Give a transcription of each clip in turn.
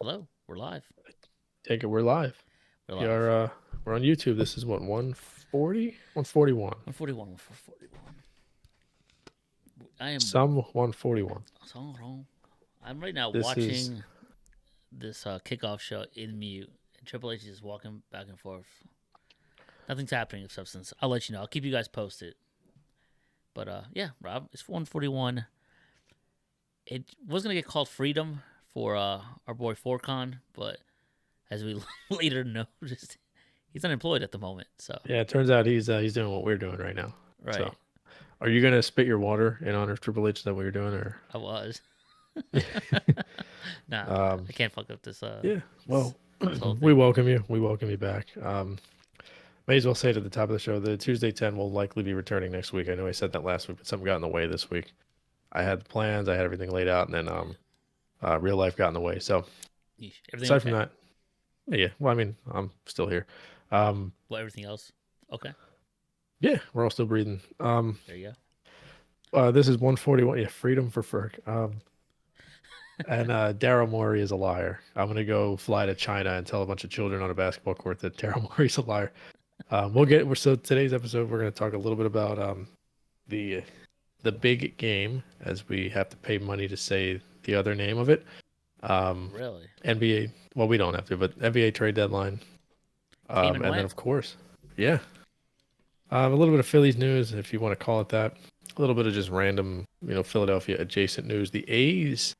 Hello, we're live. Take it, we're live. We're We live. are we're on YouTube. This is what 140? 141. 141, 141. I am Some 141. so wrong. I'm right now This is watching this kickoff show in mute, and Triple H is walking back and forth. Nothing's happening of substance. I'll let you know. I'll keep you guys posted. But yeah, Rob, it's 141. It was gonna get called Freedom for our boy Forcon, but as we later noticed, he's unemployed at the moment. So yeah, it turns out he's doing what we're doing right now. right, So, are you gonna spit your water in honor of Triple H? Is that what you're doing, or I was. Nah, um I can't fuck up this yeah, this, well, this whole we thing. welcome you. We welcome you back. May as well say it at the top of the show, the Tuesday 10 will likely be returning next week. I know I said that last week, but something got in the way this week. I had the plans, I had everything laid out, and then real life got in the way. So Yeesh. Everything aside from okay? that, yeah. Well, I mean, I'm still here. Well, everything else okay? Yeah, we're all still breathing. There you This is 141. Yeah, freedom for Ferg. And Daryl Morey is a liar. I'm gonna go fly to China and tell a bunch of children on a basketball court that Daryl Morey's a liar. So today's episode we're gonna talk a little bit about the the big game, as we have to pay money to say the other name of it. go. Really NBA. Well, we don't have to, but NBA trade deadline. came and And then went. of course, yeah, a little bit of Phillies news, if you want to call it that. A little bit of just random, Philadelphia adjacent news. The A's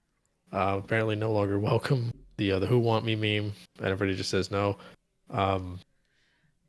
apparently no longer welcome the Who Want Me meme, and everybody just says no. Um,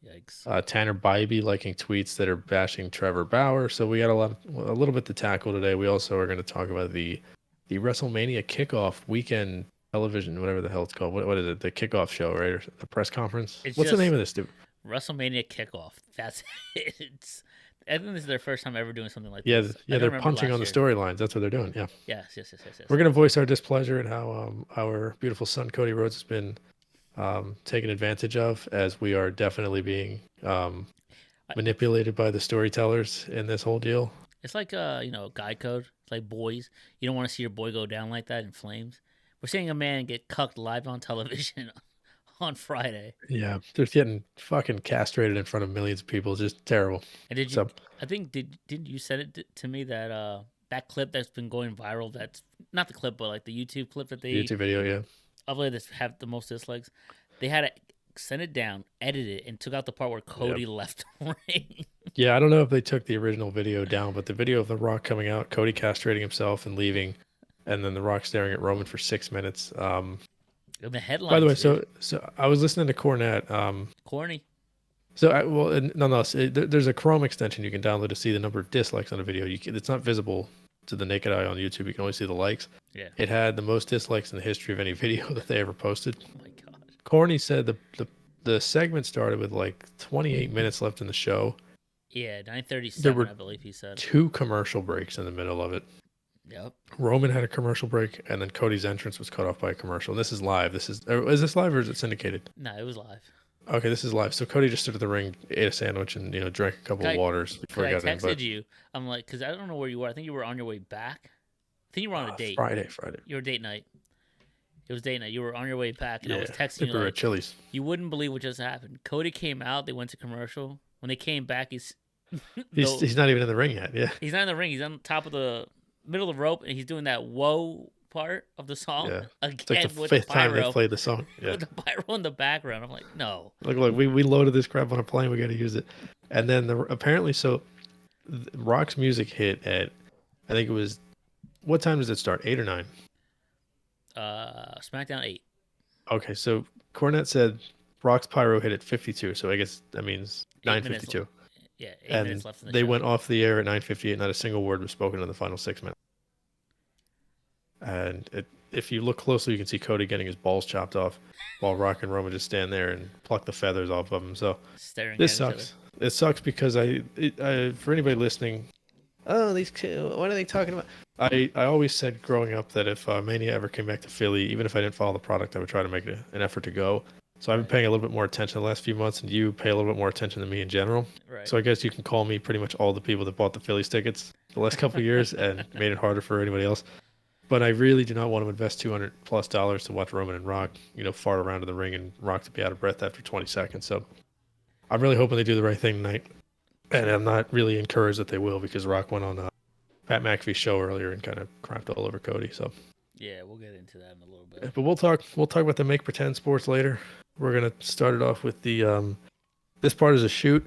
Yikes! Tanner Bybee liking tweets that are bashing Trevor Bauer. So we got a little bit to tackle today. We also are going to talk about the WrestleMania kickoff weekend television, whatever the hell it's called. What is it? The kickoff show, right? Or the press conference? It's What's the just name of this, dude? WrestleMania kickoff. That's it. I think this is their first time ever doing something like Yeah, this. I yeah, don't they're remember punching on last the year. storylines. That's what they're doing. Yeah. Yes, yes, yes, yes, yes. We're going to voice our displeasure at how our beautiful son Cody Rhodes has been taken advantage of, as we are definitely being I, manipulated by the storytellers in this whole deal. it's like guy code. It's like boys. You don't want to see your boy go down like that in flames. We're seeing a man get cucked live on television on Friday. Yeah, they're getting fucking castrated in front of millions of people. It's just terrible. And did you? So, I think did you said it to me that that clip that's been going viral. That's not the clip, but like the YouTube clip that they YouTube video, yeah. uploaded that have the most dislikes. They had to send it down, edit it, and took out the part where Yeah. Cody left the ring. Yeah, I don't know if they took the original video down, but the video of The Rock coming out, Cody castrating himself and leaving, and then The Rock staring at Roman for 6 minutes. And the By the way, headlines, dude, so I was listening to Cornette. corny. There's a Chrome extension you can download to see the number of dislikes on a video. It's not visible to the naked eye on YouTube. You can only see the likes. Yeah. It had the most dislikes in the history of any video that they ever posted. Oh my god. Corny said the segment started with like 28 minutes left in the show. Yeah, There 9:37, were I believe he said. 2 commercial breaks in the middle of it. Yep. Roman had a commercial break, and then Cody's entrance was cut off by a commercial. And this is live. Is this live or is it syndicated? No, it was live. Okay, this is live. So Cody just stood at the ring, ate a sandwich, and drank a couple of waters before he I got in. texted But you. I'm like, because I don't know where you were. I think you were on your way back. I think you were on a date. Friday. You were date night. It was date night. You were on your way back, and I Yeah, was I texting think you we were like, at Chili's. you wouldn't believe what just happened. Cody came out. They went to commercial. When they came back, He's not even in the ring yet. Yeah, he's not in the ring. He's on top of the middle of the rope, and he's doing that whoa part of the song yeah. It's like again the with fifth the time they pyro, played the song. Yeah. with the pyro in the background. I'm like, no. Look, we loaded this crap on a plane. We got to use it. And then apparently, Rock's music hit at, I think it was, what time does it start? 8 or 9? SmackDown 8. Okay, so Cornette said Rock's pyro hit at 52. So I guess that means 9:52. Yeah, 8 minutes And left in the they show. went off the air at 9:58. Not a single word was spoken in the final 6 minutes. And if you look closely, you can see Cody getting his balls chopped off, while Rock and Roman just stand there and pluck the feathers off of him. So Staring this at each sucks. It sucks because for anybody listening, oh, what are they talking about? I always said growing up that if Mania ever came back to Philly, even if I didn't follow the product, I would try to make an effort to go. So I've been paying a little bit more attention the last few months, and you pay a little bit more attention than me in general. Right. So I guess you can call me pretty much all the people that bought the Phillies tickets the last couple of years and made it harder for anybody else. but I really do not want to invest $200+ to watch Roman and Rock, fart around in the ring and Rock to be out of breath after 20 seconds. So I'm really hoping they do the right thing tonight, and I'm not really encouraged that they will because Rock went on Pat McAfee's show earlier and kind of crapped all over Cody. So Yeah, we'll get into that in a little bit. but we'll talk about the make pretend sports later. We're gonna start it off with the this part is a shoot,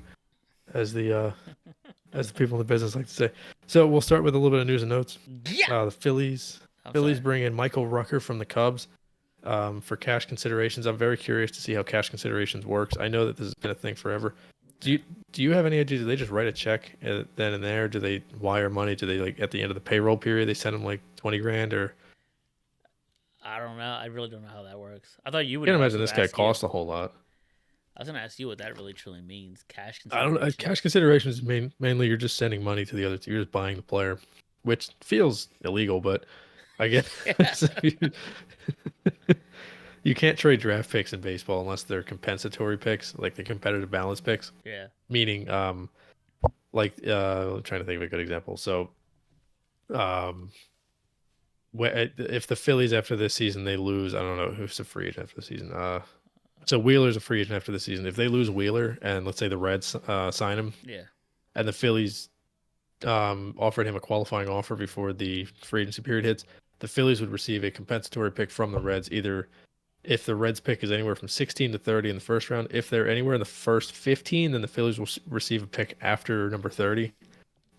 as the people in the business like to say. So we'll start with a little bit of news and notes. Yeah. The Phillies bring in Michael Rucker from the Cubs for cash considerations. I'm very curious to see how cash considerations works. I know that this has been a thing forever. Do you have any idea? Do they just write a check then and there? Do they wire money? Do they, like, at the end of the payroll period they send them like 20 grand? Or I don't know. I really don't know how that works. I thought you would. I can't know, imagine so this to guy ask you. costs a whole lot. I was gonna ask you what that really truly means. Cash I don't know. consideration. Cash considerations mainly you're just sending money to the other team. You're just buying the player, which feels illegal, but I guess you can't trade draft picks in baseball unless they're compensatory picks, like the competitive balance picks. Yeah. Meaning, like I'm trying to think of a good example. So, if the Phillies after this season they lose, I don't know who's a free agent after the season. So Wheeler's a free agent after the season. If they lose Wheeler and let's say the Reds sign him, Yeah. and the Phillies offered him a qualifying offer before the free agency period hits, the Phillies would receive a compensatory pick from the Reds, either if the Reds pick is anywhere from 16 to 30 in the first round. If they're anywhere in the first 15, then the Phillies will receive a pick after number 30.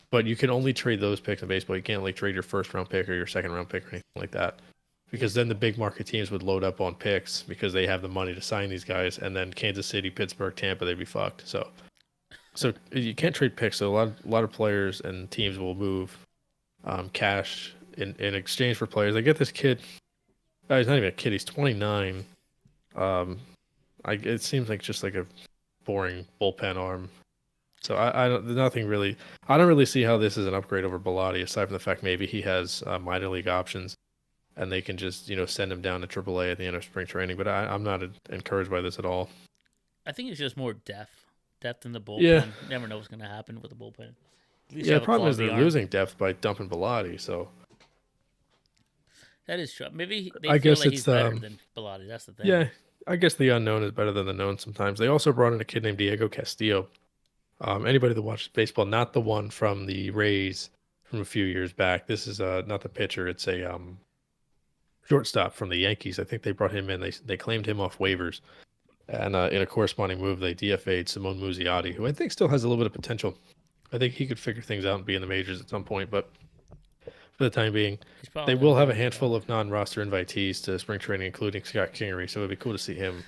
But you can only trade those picks in baseball. You can't like trade your first round pick or your second round pick or anything like that. Because then the big market teams would load up on picks because they have the money to sign these guys, and then Kansas City, Pittsburgh, Tampa, they'd be fucked. So you can't trade picks. So a lot of players and teams will move cash in exchange for players. I get this kid. He's not even a kid. He's 29. It seems like just like a boring bullpen arm. So I don't really see how this is an upgrade over Bilotti, aside from the fact maybe he has minor league options, and they can just send him down to AAA at the end of spring training. But I'm not encouraged by this at all. I think it's just more depth in the bullpen. Yeah. You never know what's gonna happen with the bullpen. Yeah, the problem is they're losing depth by dumping Bilotti. So that is true. Maybe they I feel guess like it's he's better than Bilotti. That's the thing. Yeah, I guess the unknown is better than the known sometimes. They also brought in a kid named Diego Castillo. Anybody that watches baseball, not the one from the Rays from a few years back. This is not the pitcher. It's a shortstop from the Yankees. I think they brought him in. They claimed him off waivers. And in a corresponding move, they DFA'd Simone Muzziotti, who I think still has a little bit of potential. I think he could figure things out and be in the majors at some point. But for the time being, they will have a handful of non-roster invitees to spring training, including Scott Kingery. So it'd be cool to see him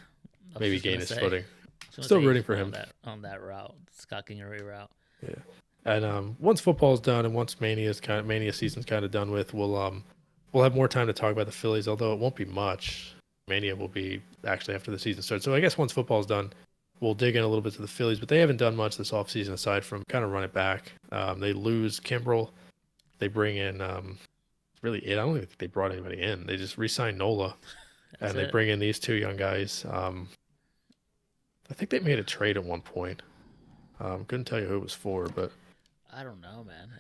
maybe gain his footing. Still rooting for him on that route, Scott Kingery route. Yeah, and once football's done and once Mania season's kind of done with, we'll have more time to talk about the Phillies. Although it won't be much. Mania will be actually after the season starts. So I guess once football's done, we'll dig in a little bit to the Phillies. But they haven't done much this offseason aside from kind of run it back. They lose Kimbrel. They bring in really it. I don't even think they brought anybody in. They just re-signed Nola, and they bring in these two young guys. I think they made a trade at one point. Couldn't tell you who it was for, but I don't know, man.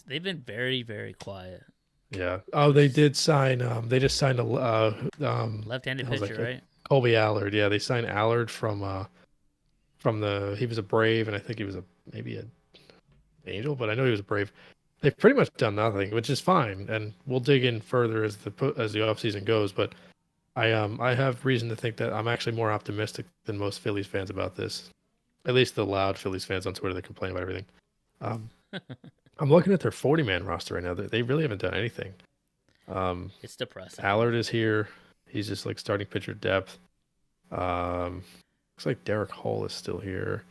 They've been very, very quiet. Yeah. Oh, they did sign. They just signed a left-handed pitcher, right? Colby Allard. Yeah, they signed Allard from the. He was a Brave, and I think he was maybe an Angel, but I know he was a Brave. They've pretty much done nothing, which is fine, and we'll dig in further as the offseason goes. But I have reason to think that I'm actually more optimistic than most Phillies fans about this. At least the loud Phillies fans on Twitter that complain about everything. I'm looking at their 40-man roster right now. They really haven't done anything. It's depressing. Allard is here. He's just like starting pitcher depth. Looks like Derek Hall is still here.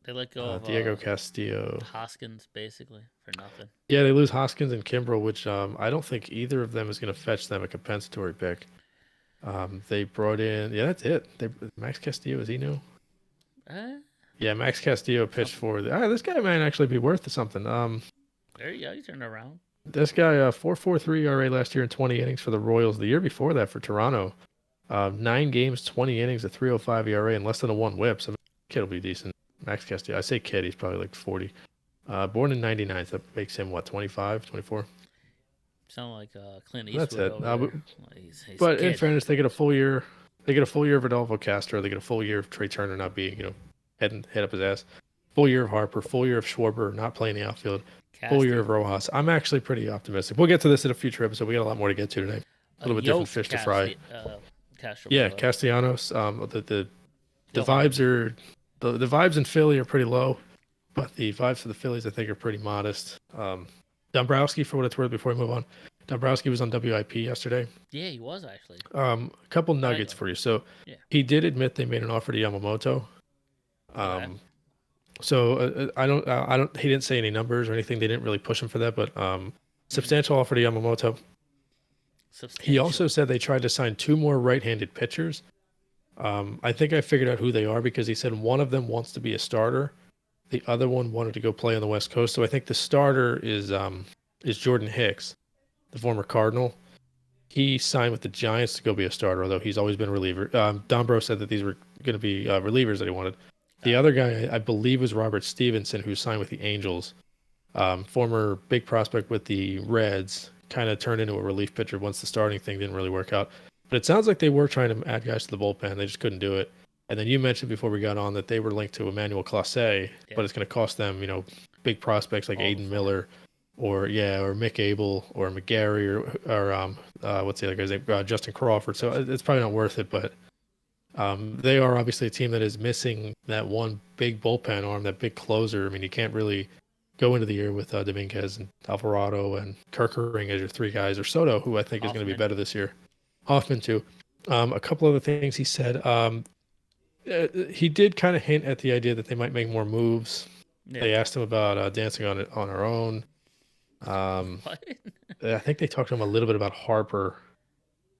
They let go of Diego Castillo. Hoskins, basically, for nothing. Yeah, they lose Hoskins and Kimbrel, which I don't think either of them is going to fetch them a compensatory pick. They brought in... Yeah, that's it. Max Castillo, is he new? Yeah, Max Castillo pitched for... this guy might actually be worth something. There you go. You turned around. This guy, 4.43 ERA last year in 20 innings for the Royals. The year before that for Toronto, 9 games, 20 innings, a 3.05 ERA, and less than a 1 WHIP. So kid will be decent. Max Castillo. I say kid, he's probably like 40. Born in 99, so that makes him, 25, 24? Sound like Clint That's Eastwood it. over there. Like, he's a But in kid. fairness, they get a full year. They get a full year of Adolfo Castro. They get a full year of Trey Turner not being, head up his ass. Full year of Harper. Full year of Schwarber not playing the outfield. Full year Casty. of Rojas. I'm actually pretty optimistic. We'll get to this in a future episode. We got a lot more to get to today. A little bit different Yoked fish to fry. Castro, by Yeah, the way. Castellanos. The Still hard. vibes are the vibes in Philly are pretty low, but the vibes for the Phillies I think are pretty modest. Dombrowski, for what it's worth, before we move on, Dombrowski was on WIP yesterday. Yeah, he was actually. A couple nuggets Nightly. for you. So Yeah. he did admit they made an offer to Yamamoto. Okay. I don't. He didn't say any numbers or anything. They didn't really push him for that, but substantial offer to Yamamoto. He Substantial. also said they tried to sign two more right-handed pitchers. I think I figured out who they are because he said one of them wants to be a starter. The other one wanted to go play on the West Coast. So I think the starter is Jordan Hicks, the former Cardinal. He signed with the Giants to go be a starter, although he's always been a reliever. Dombro said that these were going to be relievers that he wanted. The other guy, I believe, was Robert Stevenson, who signed with the Angels. Former big prospect with the Reds, kind of turned into a relief pitcher once the starting thing didn't really work out. But it sounds like they were trying to add guys to the bullpen. They just couldn't do it. And then you mentioned before we got on that they were linked to Emmanuel Clase, but it's going to cost them, big prospects like Aiden Miller or Mick Abel or McGarry or what's the other guy's name? Justin Crawford. So it's probably not worth it, but they are obviously a team that is missing that one big bullpen arm, that big closer. I mean, you can't really go into the year with Dominguez and Alvarado and Kerkering as your three guys, or Soto, who I think is going to be better this year. Hoffman too. A couple other things he said. He did kind of hint at the idea that they might make more moves. Yeah. They asked him about dancing on it on our own. What? I think they talked to him a little bit about Harper,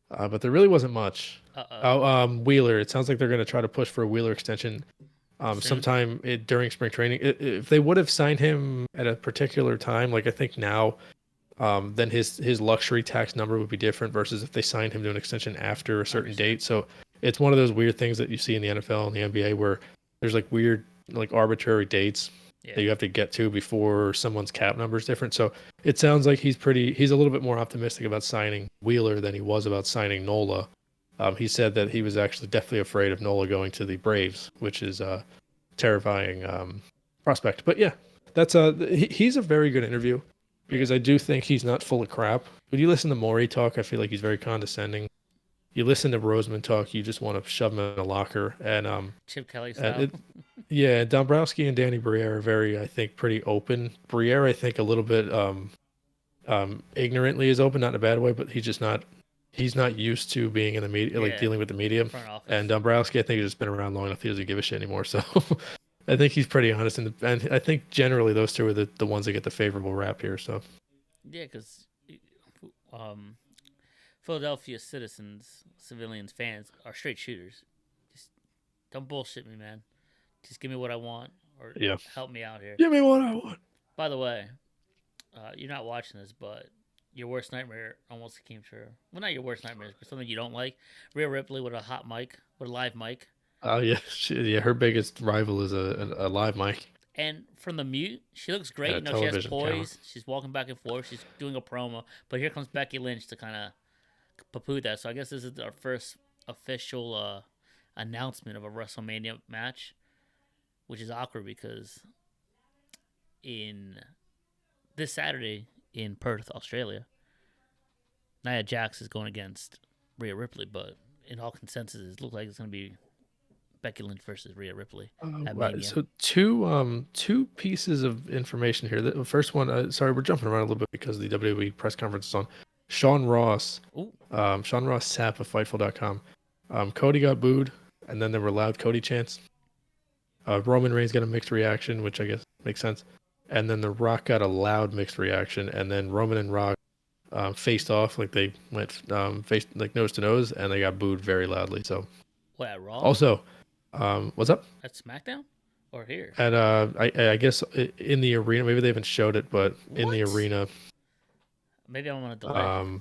but there really wasn't much. Wheeler. It sounds like they're going to try to push for a Wheeler extension sometime during spring training. If they would have signed him at a particular time, like I think now, then his luxury tax number would be different versus if they signed him to an extension after a certain date. So it's one of those weird things that you see in the NFL and the NBA where there's like weird, like arbitrary dates that you have to get to before someone's cap number is different. So it sounds like he's a little bit more optimistic about signing Wheeler than he was about signing Nola. He said that he was actually definitely afraid of Nola going to the Braves, which is a terrifying prospect. But yeah, that's he's a very good interview because I do think he's not full of crap. When you listen to Maury talk, I feel like he's very condescending. You listen to Roseman talk, you just want to shove him in a locker. And Chip Kelly style. Dombrowski and Danny Briere are very, I think, pretty open. Briere, I think, a little bit ignorantly is open, not in a bad way, but he's not used to being in the media, like dealing with the media. And Dombrowski, I think, has just been around long enough. He doesn't give a shit anymore. So I think he's pretty honest. And I think generally those two are the ones that get the favorable rap here. So yeah, because Philadelphia citizens, civilians, fans are straight shooters. Just don't bullshit me, man. Just give me what I want or help me out here. Give me what I want. By the way, you're not watching this, but your worst nightmare almost came true. Well, not your worst nightmare, but something you don't like. Rhea Ripley with a hot mic, with a live mic. Oh, yeah. Her biggest rival is a live mic. And from the mute, she looks great. She has poise. Camera. She's walking back and forth. She's doing a promo. But here comes Becky Lynch to kind of poo-poo that. So I guess this is our first official announcement of a WrestleMania match, which is awkward because this Saturday in Perth, Australia, Nia Jax is going against Rhea Ripley, but in all consensus, it looks like it's going to be Becky Lynch versus Rhea Ripley. Right. So two pieces of information here. The first one, sorry, we're jumping around a little bit because the WWE press conference is on. Sean Ross Sapp of Fightful.com. Cody got booed, and then there were loud Cody chants. Roman Reigns got a mixed reaction, which I guess makes sense. And then The Rock got a loud mixed reaction, and then Roman and Rock faced off, like they went face like nose to nose, and they got booed very loudly. So, what, at Raw? Also, what's up? At SmackDown or here? And I guess in the arena, maybe they haven't showed it, but in the arena. Maybe I want to delay.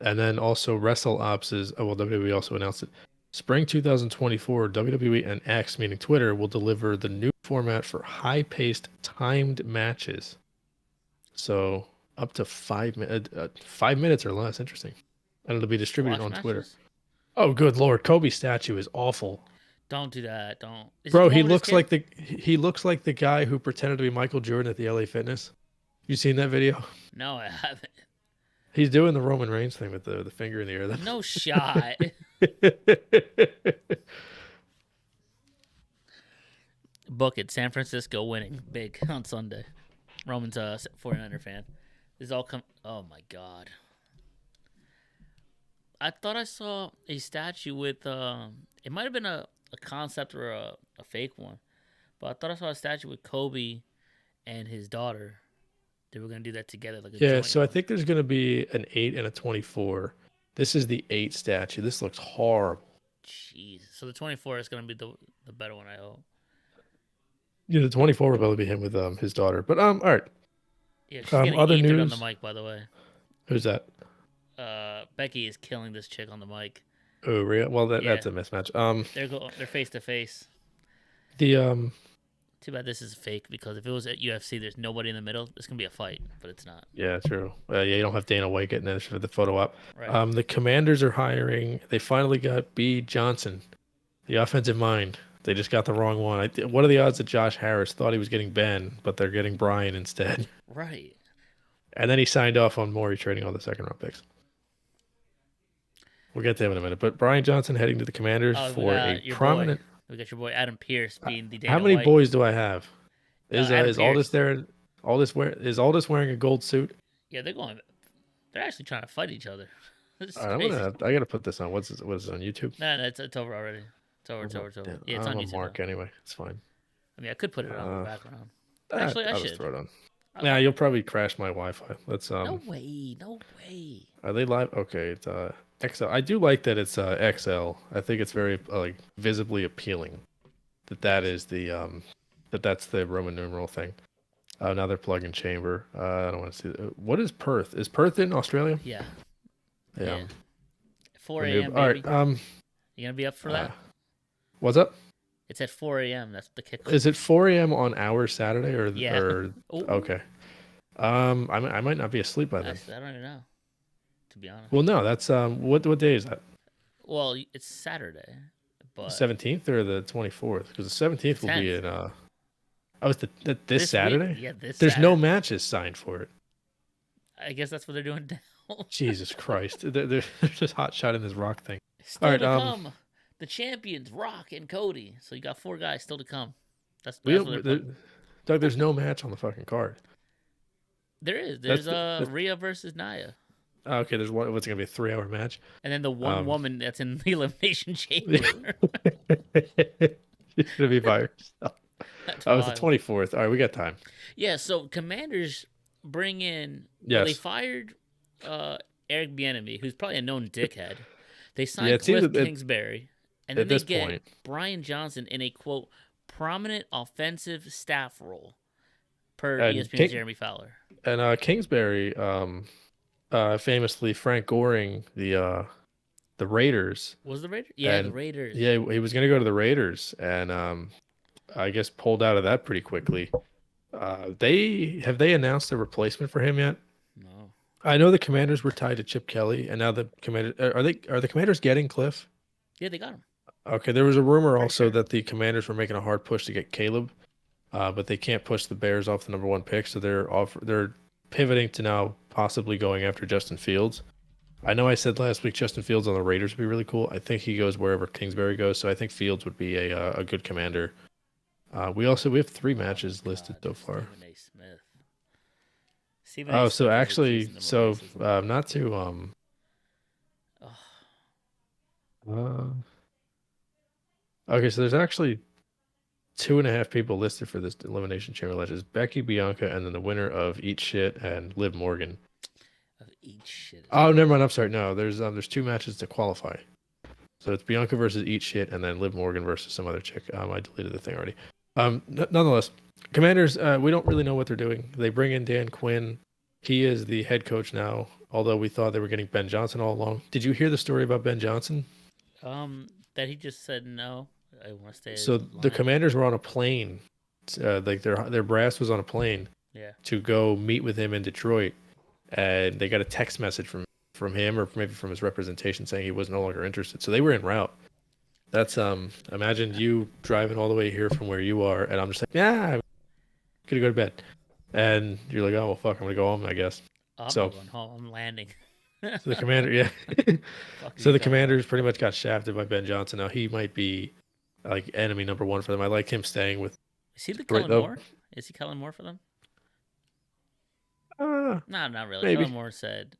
And then also WrestleOps is WWE also announced it. Spring 2024, WWE and X, meaning Twitter, will deliver the new format for high-paced, timed matches. So Up to 5 minutes or less. Interesting. And it'll be distributed Squash on Twitter. matches? Oh, good Lord. Kobe's statue is awful. Don't do that. Don't. Is it Bro, the he one with his looks kid? like the guy who pretended to be Michael Jordan at the LA Fitness. You seen that video? No, I haven't. He's doing the Roman Reigns thing with the finger in the air. No shot. Book it. San Francisco winning big on Sunday. Roman's a 49er fan. This all come. Oh my god. I thought I saw a statue with. It might have been a concept or a fake one, but I thought I saw a statue with Kobe and his daughter. They were gonna do that together, like a Yeah, joint so I one. think there's going to be an 8 and a 24. This is the 8 statue. This looks horrible. Jeez. So the 24 is gonna be the better one, I hope. Yeah, the 24 will probably be him with his daughter. But all right. Yeah, she's getting Other ethered on the news. mic, by the way. Who's that? Becky is killing this chick on the mic. Oh, Rhea. Well, Yeah, that's a mismatch. they're face to face. The Too bad this is fake because if it was at UFC, there's nobody in the middle. It's gonna be a fight, but it's not. Yeah, true. Yeah, you don't have Dana White getting in for the photo op. Right. The Commanders are hiring. They finally got B. Johnson, the offensive mind. They just got the wrong one. What are the odds that Josh Harris thought he was getting Ben, but they're getting Brian instead? Right. And then he signed off on Morey trading all the second round picks. We'll get to him in a minute. But Brian Johnson heading to the Commanders Oh, we for a got your prominent. boy. We got your boy Adam Pierce being the How Dana many White. boys do I have? Adam Is Aldis Pierce. there? Is Aldis wearing a gold suit? Yeah, they're going. They're actually trying to fight each other. This is All right, crazy. I gotta put this on. What is it on YouTube? No, it's over already. It's over. It's over. It's over. Damn, Yeah, it's I'm on a YouTube. mark Now. anyway. It's fine. I mean, I could put it on in the background. Actually, I I'll just should. throw it on. I- Yeah, you'll probably crash my Wi-Fi. Let's No way. No way. Are they live? Okay, it's XL. I do like that it's XL. I think it's very like visibly appealing. That's the Roman numeral thing. Now they're plug-in chamber. I don't want to see. What is Perth? Is Perth in Australia? Yeah. Yeah. Yeah. 4 The a.m. noob. All baby. right. You gonna be up for that? What's up? It's at 4 a.m. That's the kickoff. Is it 4 a.m. on our Saturday or Yeah. or Ooh. okay? I might not be asleep by then. I don't even know. To be honest. Well, no, that's what day is that? Well, it's Saturday, but 17th or the 24th? Because the 17th will be 10th. in oh, it's this week- Saturday? Yeah, this. There's no Saturday. matches signed for it. I guess that's what they're doing now. Jesus Christ. They're just hot shot in this Rock thing. Still All right, to come, the champions, Rock and Cody. So you got 4 guys still to come. That's what they're putting. Doug, there's no match on the fucking card. There is. That's There's Rhea versus Nia. Okay, there's one. What's it gonna be, a 3-hour match? And then the one woman that's in the elimination chamber. She's gonna be by herself. That's Oh, it's the wild. 24th. All right, we got time. Yeah, so Commanders bring in. Yes. Well, they fired Eric Bieniemy, who's probably a known dickhead. They signed Yeah, it seems Cliff that Kingsbury, and then at they this get point- Brian Johnson in a quote prominent offensive staff role, per And ESPN's Jeremy Fowler. And Kingsbury, famously Frank Goring the Raiders. Was the Raiders? Yeah, the And- Raiders. Yeah, he was gonna go to the Raiders, and I guess pulled out of that pretty quickly. They announced a replacement for him yet? No. I know the Commanders were tied to Chip Kelly, and now the Commanders are the Commanders getting Cliff? Yeah, they got him. Okay, there was a rumor Pretty also sure. that the Commanders were making a hard push to get Caleb, but they can't push the Bears off the number 1 pick, so they're pivoting to now possibly going after Justin Fields. I know I said last week Justin Fields on the Raiders would be really cool. I think he goes wherever Kingsbury goes, so I think Fields would be a good commander. We have 3 matches listed so far. Stephen A. Smith. Stephen A. Oh, Smith so is actually, accusing them of racism. not to Ugh. okay, so there's actually 2.5 people listed for this elimination chamber match. It's Becky, Bianca, and then the winner of Eat Shit and Liv Morgan. Of each shit. Oh, never mind. I'm sorry. No, there's 2 matches to qualify. So it's Bianca versus Eat Shit, and then Liv Morgan versus some other chick. I deleted the thing already. Nonetheless, Commanders. We don't really know what they're doing. They bring in Dan Quinn. He is the head coach now. Although we thought they were getting Ben Johnson all along. Did you hear the story about Ben Johnson? That he just said no. I want to stay. So the Commanders were on a plane. Like their brass was on a plane Yeah. to go meet with him in Detroit. and they got a text message from him or maybe from his representation saying he was no longer interested. So they were en route. That's imagine you driving all the way here from where you are, and I'm just like, yeah, I'm gonna go to bed, and you're like, oh well, fuck, I'm gonna go home, I guess. Oh, I'm not So going home. I'm landing. so the commander, yeah. Fuck are So you the talking about? commanders pretty much got shafted by Ben Johnson. Now he might be like enemy number one for them. I like him staying with Is he the right Kellen though. Moore? Is he Kellen Moore for them? Uh, No, not really. Kellen maybe. Moore said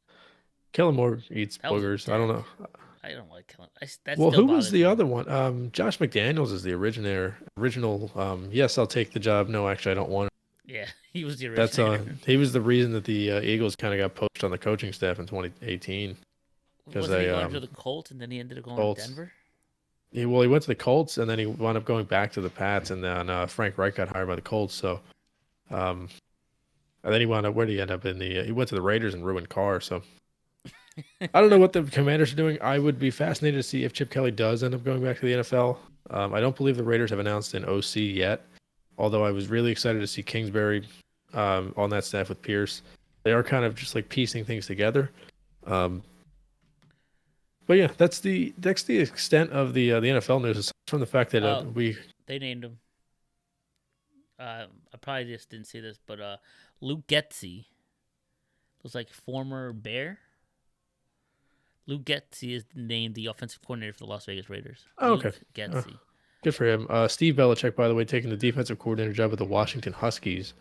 Kellen Moore eats that was a boogers. I don't dick. know. I don't like Kellen. That Well, still who was bothers the me. other one? Josh McDaniels is the originator. Original. Yes, I'll take the job. No, actually, I don't want it. Yeah, he was the That's originator. he was the reason that the Eagles kind of got poached on the coaching staff in 2018 because Wasn't he they going to the Colts and then he ended up going to Colts. Denver? He went to the Colts and then he wound up going back to the Pats and then Frank Reich got hired by the Colts. So um, and then he wound up where did he end up in the? He went to the Raiders and ruined Carr. So I don't know what the Commanders are doing. I would be fascinated to see if Chip Kelly does end up going back to the NFL. I don't believe the Raiders have announced an OC yet, although I was really excited to see Kingsbury on that staff with Pierce. They are kind of just like piecing things together. Um, but yeah, that's the extent of the NFL news. Aside from the fact that Oh, we they named him. I probably just didn't see this, but Luke Getzey was like former Bear. Luke Getzey is named the offensive coordinator for the Las Vegas Raiders. oh, okay, Luke Getzey. good for him. Steve Belichick, by the way, taking the defensive coordinator job at the Washington Huskies.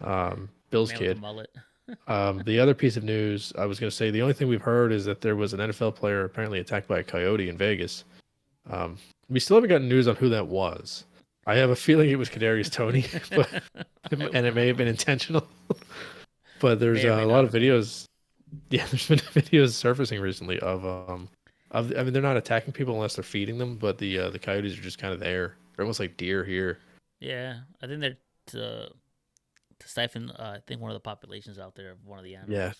Bill's Man with a kid. mullet. The other piece of news I was going to say, the only thing we've heard is that there was an NFL player apparently attacked by a coyote in Vegas. Um, we still haven't gotten news on who that was. I have a feeling it was Kadarius Toney, but and it may have been intentional. But there's May or may a not lot of have been. videos. Yeah, there's been videos surfacing recently of I mean they're not attacking people unless they're feeding them, but the coyotes are just kind of there. They're almost like deer here. Yeah, I think they're to stifle. I think one of the populations out there of one of the Yeah, animals.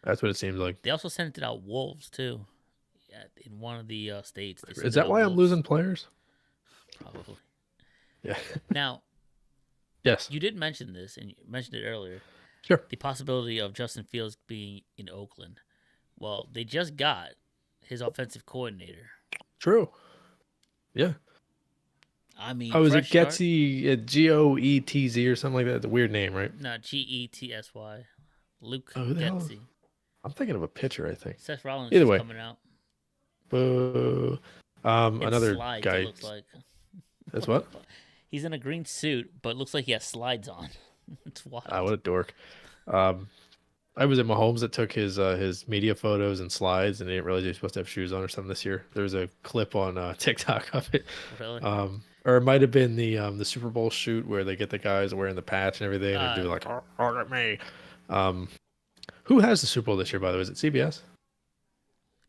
that's what it seems like. They also sent it out wolves too. Yeah, in one of the states, they Is sent it that out why I'm wolves. losing players? Probably. Yeah. Now, Yes. you did mention this, and you mentioned it earlier. Sure. The possibility of Justin Fields being in Oakland. Well, they just got his offensive coordinator. True. Yeah. I mean, Oh, is it fresh start. Getsy, Goetz or something like that? It's a weird name, right? No, Getsy. Luke Oh, who the hell? Getsy. I'm thinking of a pitcher, I think. Seth Rollins Either is way. coming out Boo. in Another slides. It guy. looks like. That's What the what? fuck? He's in a green suit, but looks like he has slides on. It's Ah, wild. what a dork. Um, I was at Mahomes that took his media photos and slides, and I didn't realize he was supposed to have shoes on or something this year. There was a clip on TikTok of it, Really? or it might have been the Super Bowl shoot where they get the guys wearing the patch and everything, and they're doing like, oh, look at me. Um, who has the Super Bowl this year, by the way? Is it CBS?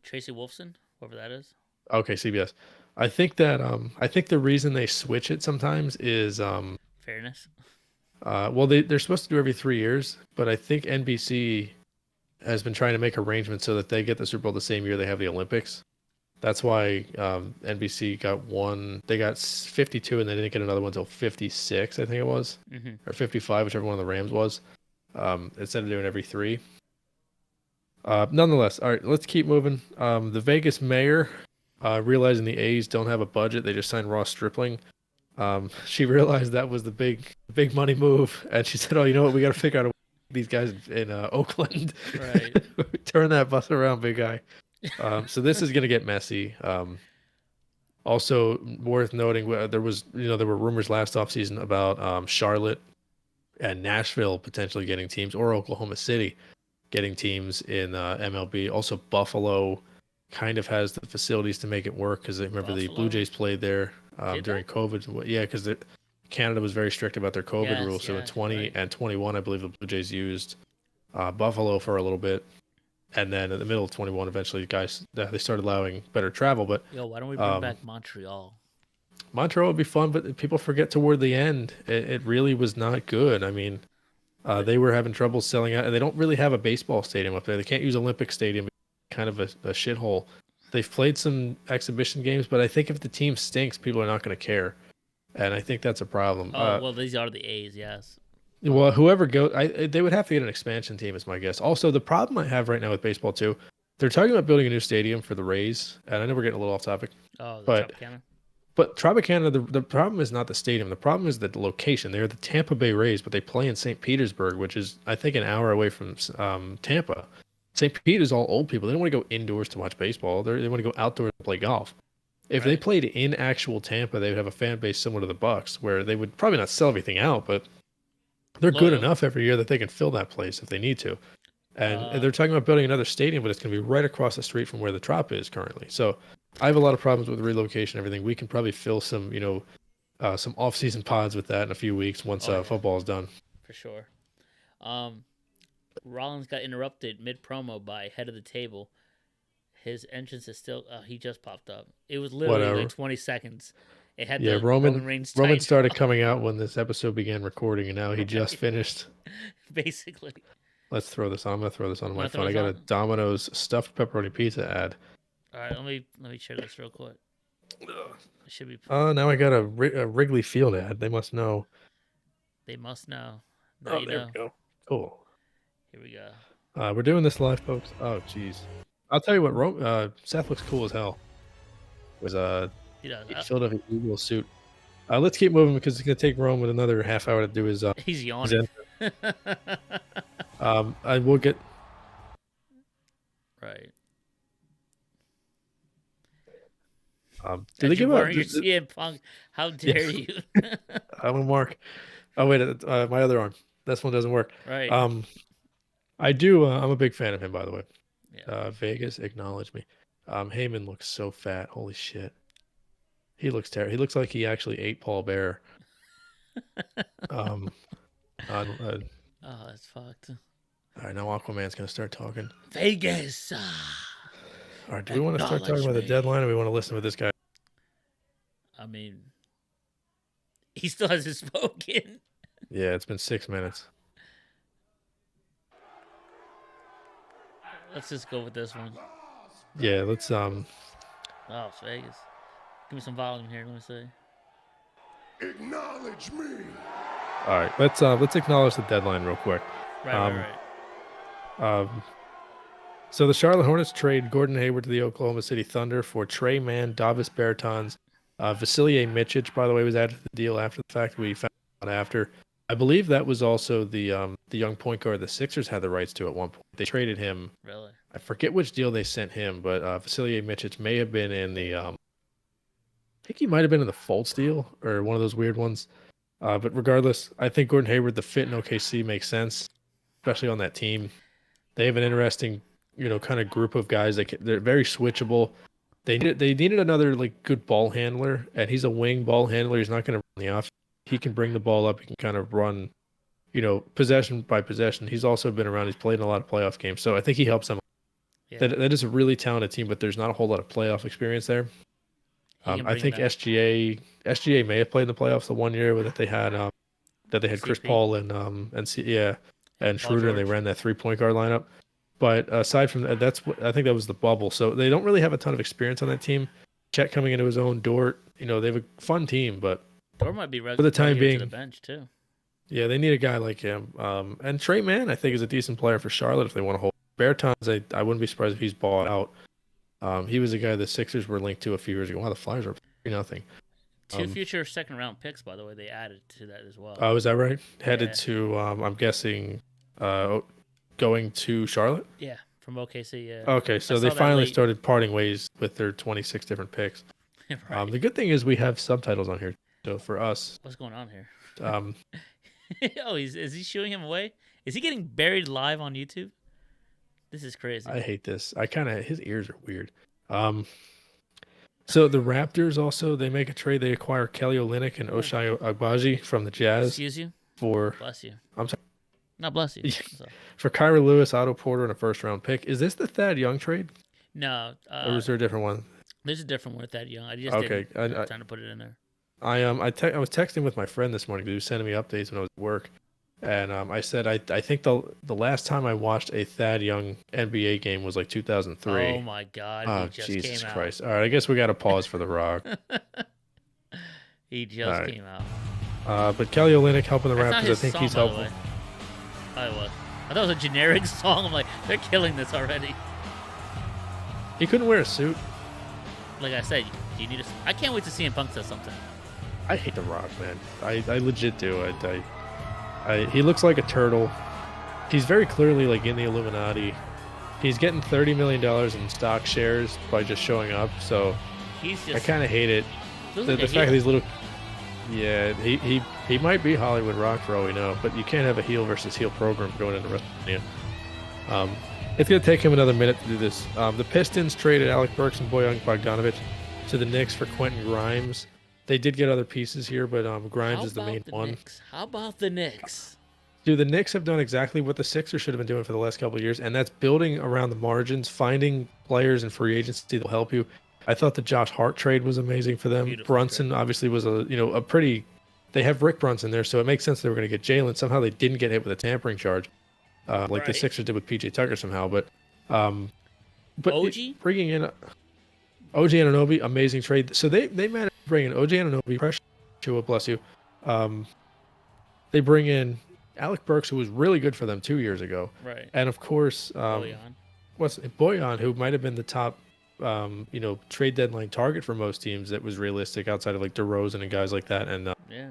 Tracy Wolfson, whoever that is. Okay, CBS. I think the reason they switch it sometimes is Fairness. well they're supposed to do every 3 years, but I think NBC has been trying to make arrangements so that they get the Super Bowl the same year they have the Olympics. That's why NBC got one. They got 52, and they didn't get another one until 56, I think it was, Hmm. or 55, whichever one of the Rams was. Instead of doing every three. Nonetheless, all right, let's keep moving. The Vegas mayor, realizing the A's don't have a budget, they just signed Ross Stripling. She realized that was the big money move, and she said, "Oh, you know what? We got to figure out a way to get these guys in Oakland. Right. Turn that bus around, big guy." So this is gonna get messy. Also worth noting, there were rumors last offseason about Charlotte and Nashville potentially getting teams, or Oklahoma City getting teams in MLB. Also, Buffalo kind of has the facilities to make it work because I remember the Blue Buffalo? Jays played there Did during they? COVID. Yeah, because Canada was very strict about their COVID rules. Yes, So in yes, you're 20 right. and 21, I believe the Blue Jays used Buffalo for a little bit. And then in the middle of 21, eventually, guys, they started allowing better travel. But Yo, why don't we bring um, back Montreal? Montreal would be fun, but people forget toward the end, it really was not good. I mean, But they were having trouble selling out, and they don't really have a baseball stadium up there. They can't use Olympic Stadium, kind of a shithole. They've played some exhibition games, but I think if the team stinks, people are not going to care, and I think that's a problem. oh well, these are the A's. Yes. Well, whoever goes, they would have to get an expansion team, is my guess. Also, the problem I have right now with baseball too, they're talking about building a new stadium for the Rays, and I know we're getting a little off topic, Oh, the but Tropicana. Tropicana, the problem is not the stadium. The problem is the location. They're the Tampa Bay Rays, but they play in St. Petersburg, which is I think an hour away from Tampa. St. Pete is all old people. They don't want to go indoors to watch baseball. They want to go outdoors to play golf. If they Right. played in actual Tampa, they would have a fan base similar to the Bucks, where they would probably not sell everything out, but they're good Loyal. enough every year that they can fill that place if they need to. And Uh, they're talking about building another stadium, but it's going to be right across the street from where the Trop is currently. So I have a lot of problems with relocation and everything. We can probably fill some, some off-season pods with that in a few weeks once oh yeah, football is done. for sure. Um, Rollins got interrupted mid promo by head of the table. His entrance is still. He just popped up. It was literally like Whatever. 20 seconds. It had Yeah, the Roman Reigns Roman title, started coming out when this episode began recording, and now he just right? finished. Basically. Let's throw this on. I'm gonna throw this on You my want to throw phone. I this got a on? Domino's stuffed pepperoni pizza ad. All right, let me check this real quick. It should be. Now I got a Wrigley Field ad. They must know. They must know. Now Oh, you there know. we go. Cool. Here we go. We're doing this live, folks. Oh, jeez. I'll tell you what. Seth looks cool as hell. Was He does. Philadelphia Eagles suit. Let's keep moving because it's gonna take Roman another half hour to do his. He's His yawning. I will get. Right. Did they As you give out? wearing your CM Punk, how dare you? I'm a Mark. Oh wait, my other arm. This one doesn't work. Right. I do. I'm a big fan of him, by the way. Yeah. Vegas, acknowledge me. Heyman looks so fat. Holy shit. He looks terrible. He looks like he actually ate Paul Bear. Um, Oh, that's fucked. all right, now Aquaman's gonna start talking. Vegas. All right, do we want to start talking Acknowledge about the me. deadline, or we want to listen to this guy? I mean, he still hasn't spoken. Yeah, it's been 6 minutes. Let's just go with this one. Yeah, let's Oh, it's Vegas. Give me some volume here. Let me see. Acknowledge me. all right. Let's acknowledge the deadline real quick. Right, Um, right. So the Charlotte Hornets trade Gordon Hayward to the Oklahoma City Thunder for Trey Mann, Davis Bertans, Vasilije Micic. By the way, was added to the deal after the fact. We found out after. I believe that was also the young point guard the Sixers had the rights to at one point. They traded him. Really? I forget which deal they sent him, but Vasilije Micic may have been in the. I think he might have been in the Fultz deal or one of those weird ones. But regardless, I think Gordon Hayward, the fit in OKC makes sense, especially on that team. They have an interesting, kind of group of guys they're very switchable. They needed another like good ball handler, and he's a wing ball handler. He's not going to run the offense. He can bring the ball up. He can kind of run, possession by possession. He's also been around. He's played in a lot of playoff games, so I think he helps them. Yeah. That is a really talented team, but there's not a whole lot of playoff experience there. I think SGA may have played in the playoffs the one year that they had Chris CP. Paul and and Paul Schroeder, and they George. ran that 3-point guard lineup. But aside from that, I think that was the bubble. So they don't really have a ton of experience on that team. Chet coming into his own. Dort, they have a fun team, but Dort might be for the time relegated to the being, bench too. yeah, they need a guy like him. And Trey Mann, I think, is a decent player for Charlotte if they want to hold. Bertans, I wouldn't be surprised if he's bought out. He was a guy the Sixers were linked to a few years ago. Wow, the Flyers are 3-0. Two future second round picks, by the way, they added to that as well. Oh, is that right? Headed Yeah. to, I'm guessing, going to Charlotte? Yeah, from OKC. Yeah. Okay, so I they saw that finally late. started parting ways with their 26 different picks. Right. The good thing is we have subtitles on here. So for us, What's going on here? um, Oh, is he shooing him away? Is he getting buried live on YouTube? This is crazy. I hate this. His ears are weird. So the Raptors also, they make a trade. They acquire Kelly Olynyk and Ochai Agbaji from the Jazz Excuse you. for Bless you. I'm sorry, Not bless you. Yeah. So, for Kyra Lewis, Otto Porter, and a first-round pick. Is this the Thad Young trade, no, or is there a different one? there's a different one with that young. I just Okay, didn't have time to put it in there. I was texting with my friend this morning because he was sending me updates when I was at work, and I said I think the last time I watched a Thad Young NBA game was like 2003. Oh my God! Oh, He just Jesus came Christ! All right, I guess we got to pause for the Rock. out. He just All right. came out. But Kelly Olynyk helping the That's not Raptors. I his think song, he's by the helpful. way. Oh, it was. I thought it was a generic song. I'm like, they're killing this already. He couldn't wear a suit. Like I said, you need to. I can't wait to see him Punk say something. I hate The Rock, man. I legit do. He looks like a turtle. He's very clearly like in the Illuminati. He's getting $30 million in stock shares by just showing up. So He's I just. kind of hate it. The fact that these little, yeah, he might be Hollywood Rock for all we know, but you can't have a heel versus heel program going into WrestleMania. It's gonna take him another minute to do this. The Pistons traded Alec Burks and Bojan Bogdanovic to the Knicks for Quentin Grimes. They did get other pieces here, but Grimes is the main one. Knicks? How about the Knicks? Dude, the Knicks have done exactly what the Sixers should have been doing for the last couple of years, and that's building around the margins, finding players in free agency that will help you. I thought the Josh Hart trade was amazing for them. Beautiful Brunson trade. obviously was a pretty. They have Rick Brunson there, so it makes sense they were going to get Jalen. Somehow they didn't get hit with a tampering charge, like the Right. Sixers did with PJ Tucker somehow. But OG? bringing in OG Anunoby, amazing trade. So they managed to bring in OG Anunoby, pressure to bless you. They bring in Alec Burks, who was really good for them 2 years ago, Right. and of course, Bojan. Boyan, who might have been the top, trade deadline target for most teams that was realistic outside of like DeRozan and guys like that, and Yeah.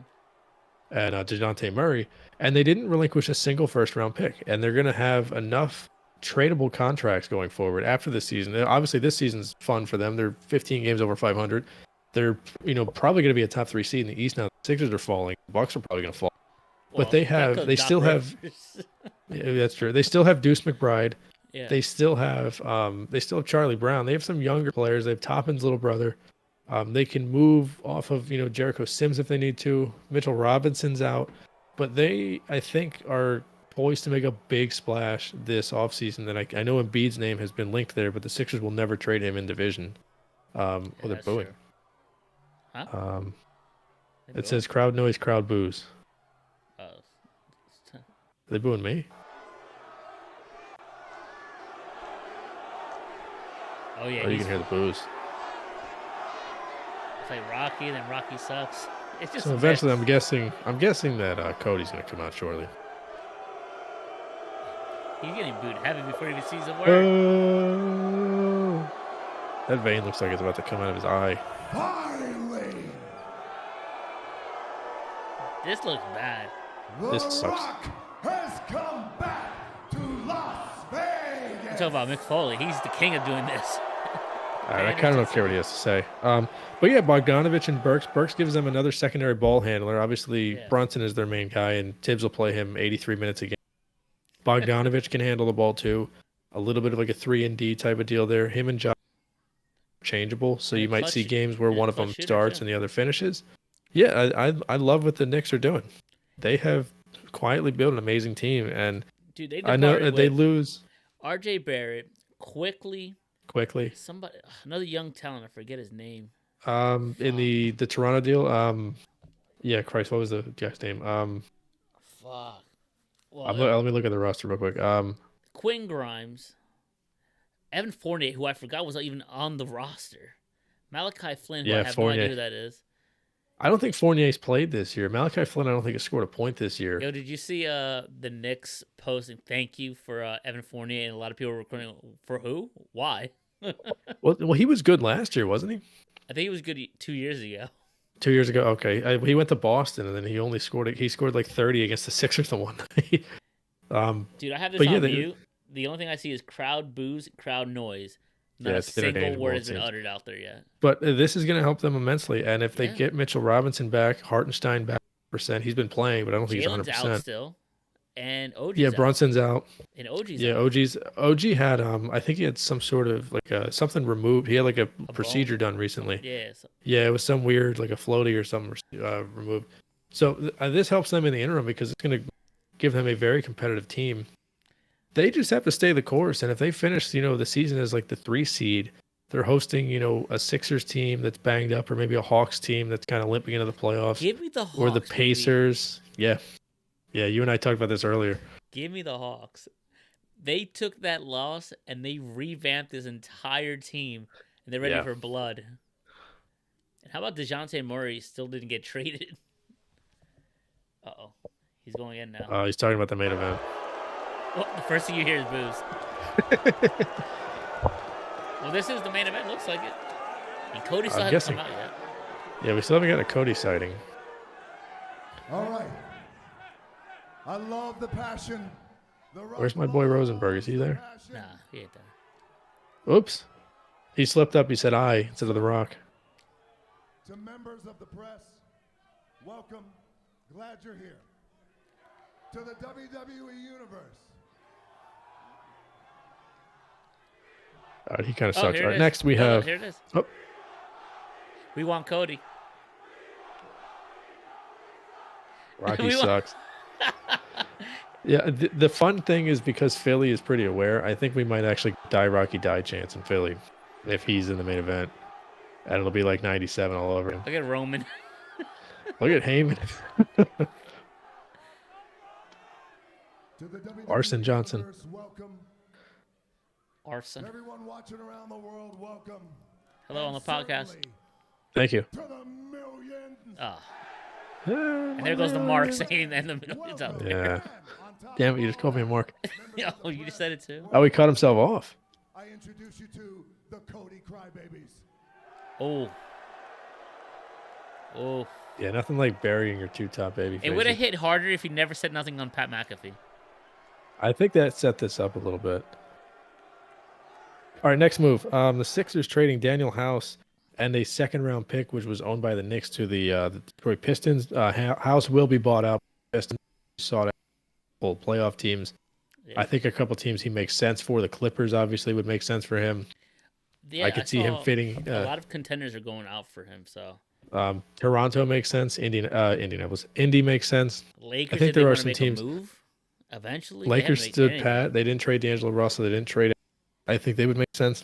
DeJounte Murray, and they didn't relinquish a single first round pick, and they're going to have enough tradable contracts going forward after this season. Obviously, this season's fun for them. They're 15 games over 500. They're probably going to be a top 3 seed in the East now. The Sixers are falling. The Bucks are probably going to fall. Well, But they still have. Yeah, that's true. They still have Deuce McBride. Yeah. They still have Charlie Brown. They have some younger players. They have Toppin's little brother. They can move off of Jericho Sims if they need to. Mitchell Robinson's out, but they I think are poised to make a big splash this offseason. That I know Embiid's name has been linked there, but the Sixers will never trade him in division. They're booing. True. Huh? It says crowd noise, crowd boos. Oh. Are they booing me? Oh yeah. Oh, you can hear the boos. It's like Rocky, then Rocky sucks. It's just. So eventually, I'm guessing that Cody's gonna come out shortly. He's getting booed heavy before he even sees the word. That vein looks like it's about to come out of his eye. Finally, This looks bad. This The sucks. Rock has come back to Las Vegas. You talk about Mick Foley. He's the king of doing this. All right, I kind of don't care what he has to say. But yeah, Bogdanovic and Burks. Burks gives them another secondary ball handler. Obviously, Yeah. Brunson is their main guy, and Tibbs will play him 83 minutes a game. Bogdanovic can handle the ball too. A little bit of like a 3-and-D type of deal there. Him and Josh are changeable, so And you might clutch- see games where and one of clutch them shooter, starts too. and the other finishes. Yeah, I love what the Knicks are doing. They have quietly built an amazing team, and Dude, they I know departed they with lose R.J. Barrett quickly. quickly. Somebody, another young talent. I forget his name. In the Toronto deal, yeah, Christ, what was the guy's name? Fuck. Well, Let me look at the roster real quick. Quinn Grimes, Evan Fournier, who I forgot was even on the roster, Malachi Flynn, who Yeah, I have Fournier. no idea who that is. I don't think Fournier's played this year. Malachi Flynn, I don't think has scored a point this year. Yo, did you see the Knicks posting thank you for Evan Fournier, and a lot of people were recording for who? Why? Well, he was good last year, wasn't he? I think he was good 2 years ago. 2 years ago, okay. He went to Boston, and then he only scored. He scored like 30 against the Sixers the one night. Dude, I have this But on yeah, mute. The only thing I see is crowd boos, crowd noise. Not Yeah, a it's single inundated word both has been teams. uttered out there yet. But this is going to help them immensely. And if they Yeah. get Mitchell Robinson back, Hartenstein back, percent, he's been playing, but I don't think Jalen's he's out 100%. still, and OG's Yeah, out. Brunson's out. And OG's Yeah, out. OG had I think he had some sort of like something removed. He had like a procedure done recently. Yeah, so, Yeah, it was some weird like a floaty or something removed. So this helps them in the interim because it's going to give them a very competitive team. They just have to stay the course, and if they finish, the season as like the 3 seed, they're hosting, a Sixers team that's banged up, or maybe a Hawks team that's kind of limping into the playoffs, give me the Hawks. or the baby. Pacers. Yeah, you and I talked about this earlier. Give me the Hawks. They took that loss and they revamped this entire team, and they're ready Yeah. for blood. And how about DeJounte Murray still didn't get traded? Uh-oh. He's going in now. He's talking about the main event. Well, the first thing you hear is boos. Well, this is the main event. Looks like it. And Cody still hasn't come out yet. Yeah, we still haven't got a Cody sighting. All right. I love the passion. Where's my boy Rosenberg? Is he there? Nah, he ain't there. Oops. He slipped up. He said I instead of The Rock. To members of the press, welcome. Glad you're here. To the WWE Universe. All right, he kind of sucks. Here All it right, is. next we have. Here it is. Oh, We want Cody. Rocky sucks. Yeah, the fun thing is because Philly is pretty aware, I think we might actually die Rocky die chance in Philly if he's in the main event. And it'll be like 97 all over him. Look at Roman. Look at Heyman. To the WWE Arson Johnson. Universe, welcome. Arson. Everyone watching around the world, welcome. Hello on the And podcast. certainly Thank you. To the millions. Oh. And there goes the mark saying and the millions out there. Yeah. Damn it, you just called me a mark. Oh, you just said it too? Oh, he cut himself off. I introduce you to the Cody Crybabies. Oh. Oh. Yeah, nothing like burying your two top baby It would have faces. hit harder if he never said nothing on Pat McAfee. I think that set this up a little bit. All right, next move. The Sixers trading Daniel House and a second-round pick, which was owned by the Knicks, to the Detroit Pistons. House will be bought out. Pistons sought out full playoff teams. Yeah. I think a couple teams he makes sense for. The Clippers obviously would make sense for him. Yeah, I could see him saw fitting. A lot of contenders are going out for him, so. Toronto makes sense. Indianapolis. Indy makes sense. Lakers, I think if they there are wanna some make teams. a move eventually. Lakers stood pat. They didn't trade D'Angelo Russell. They didn't trade. I think they would make sense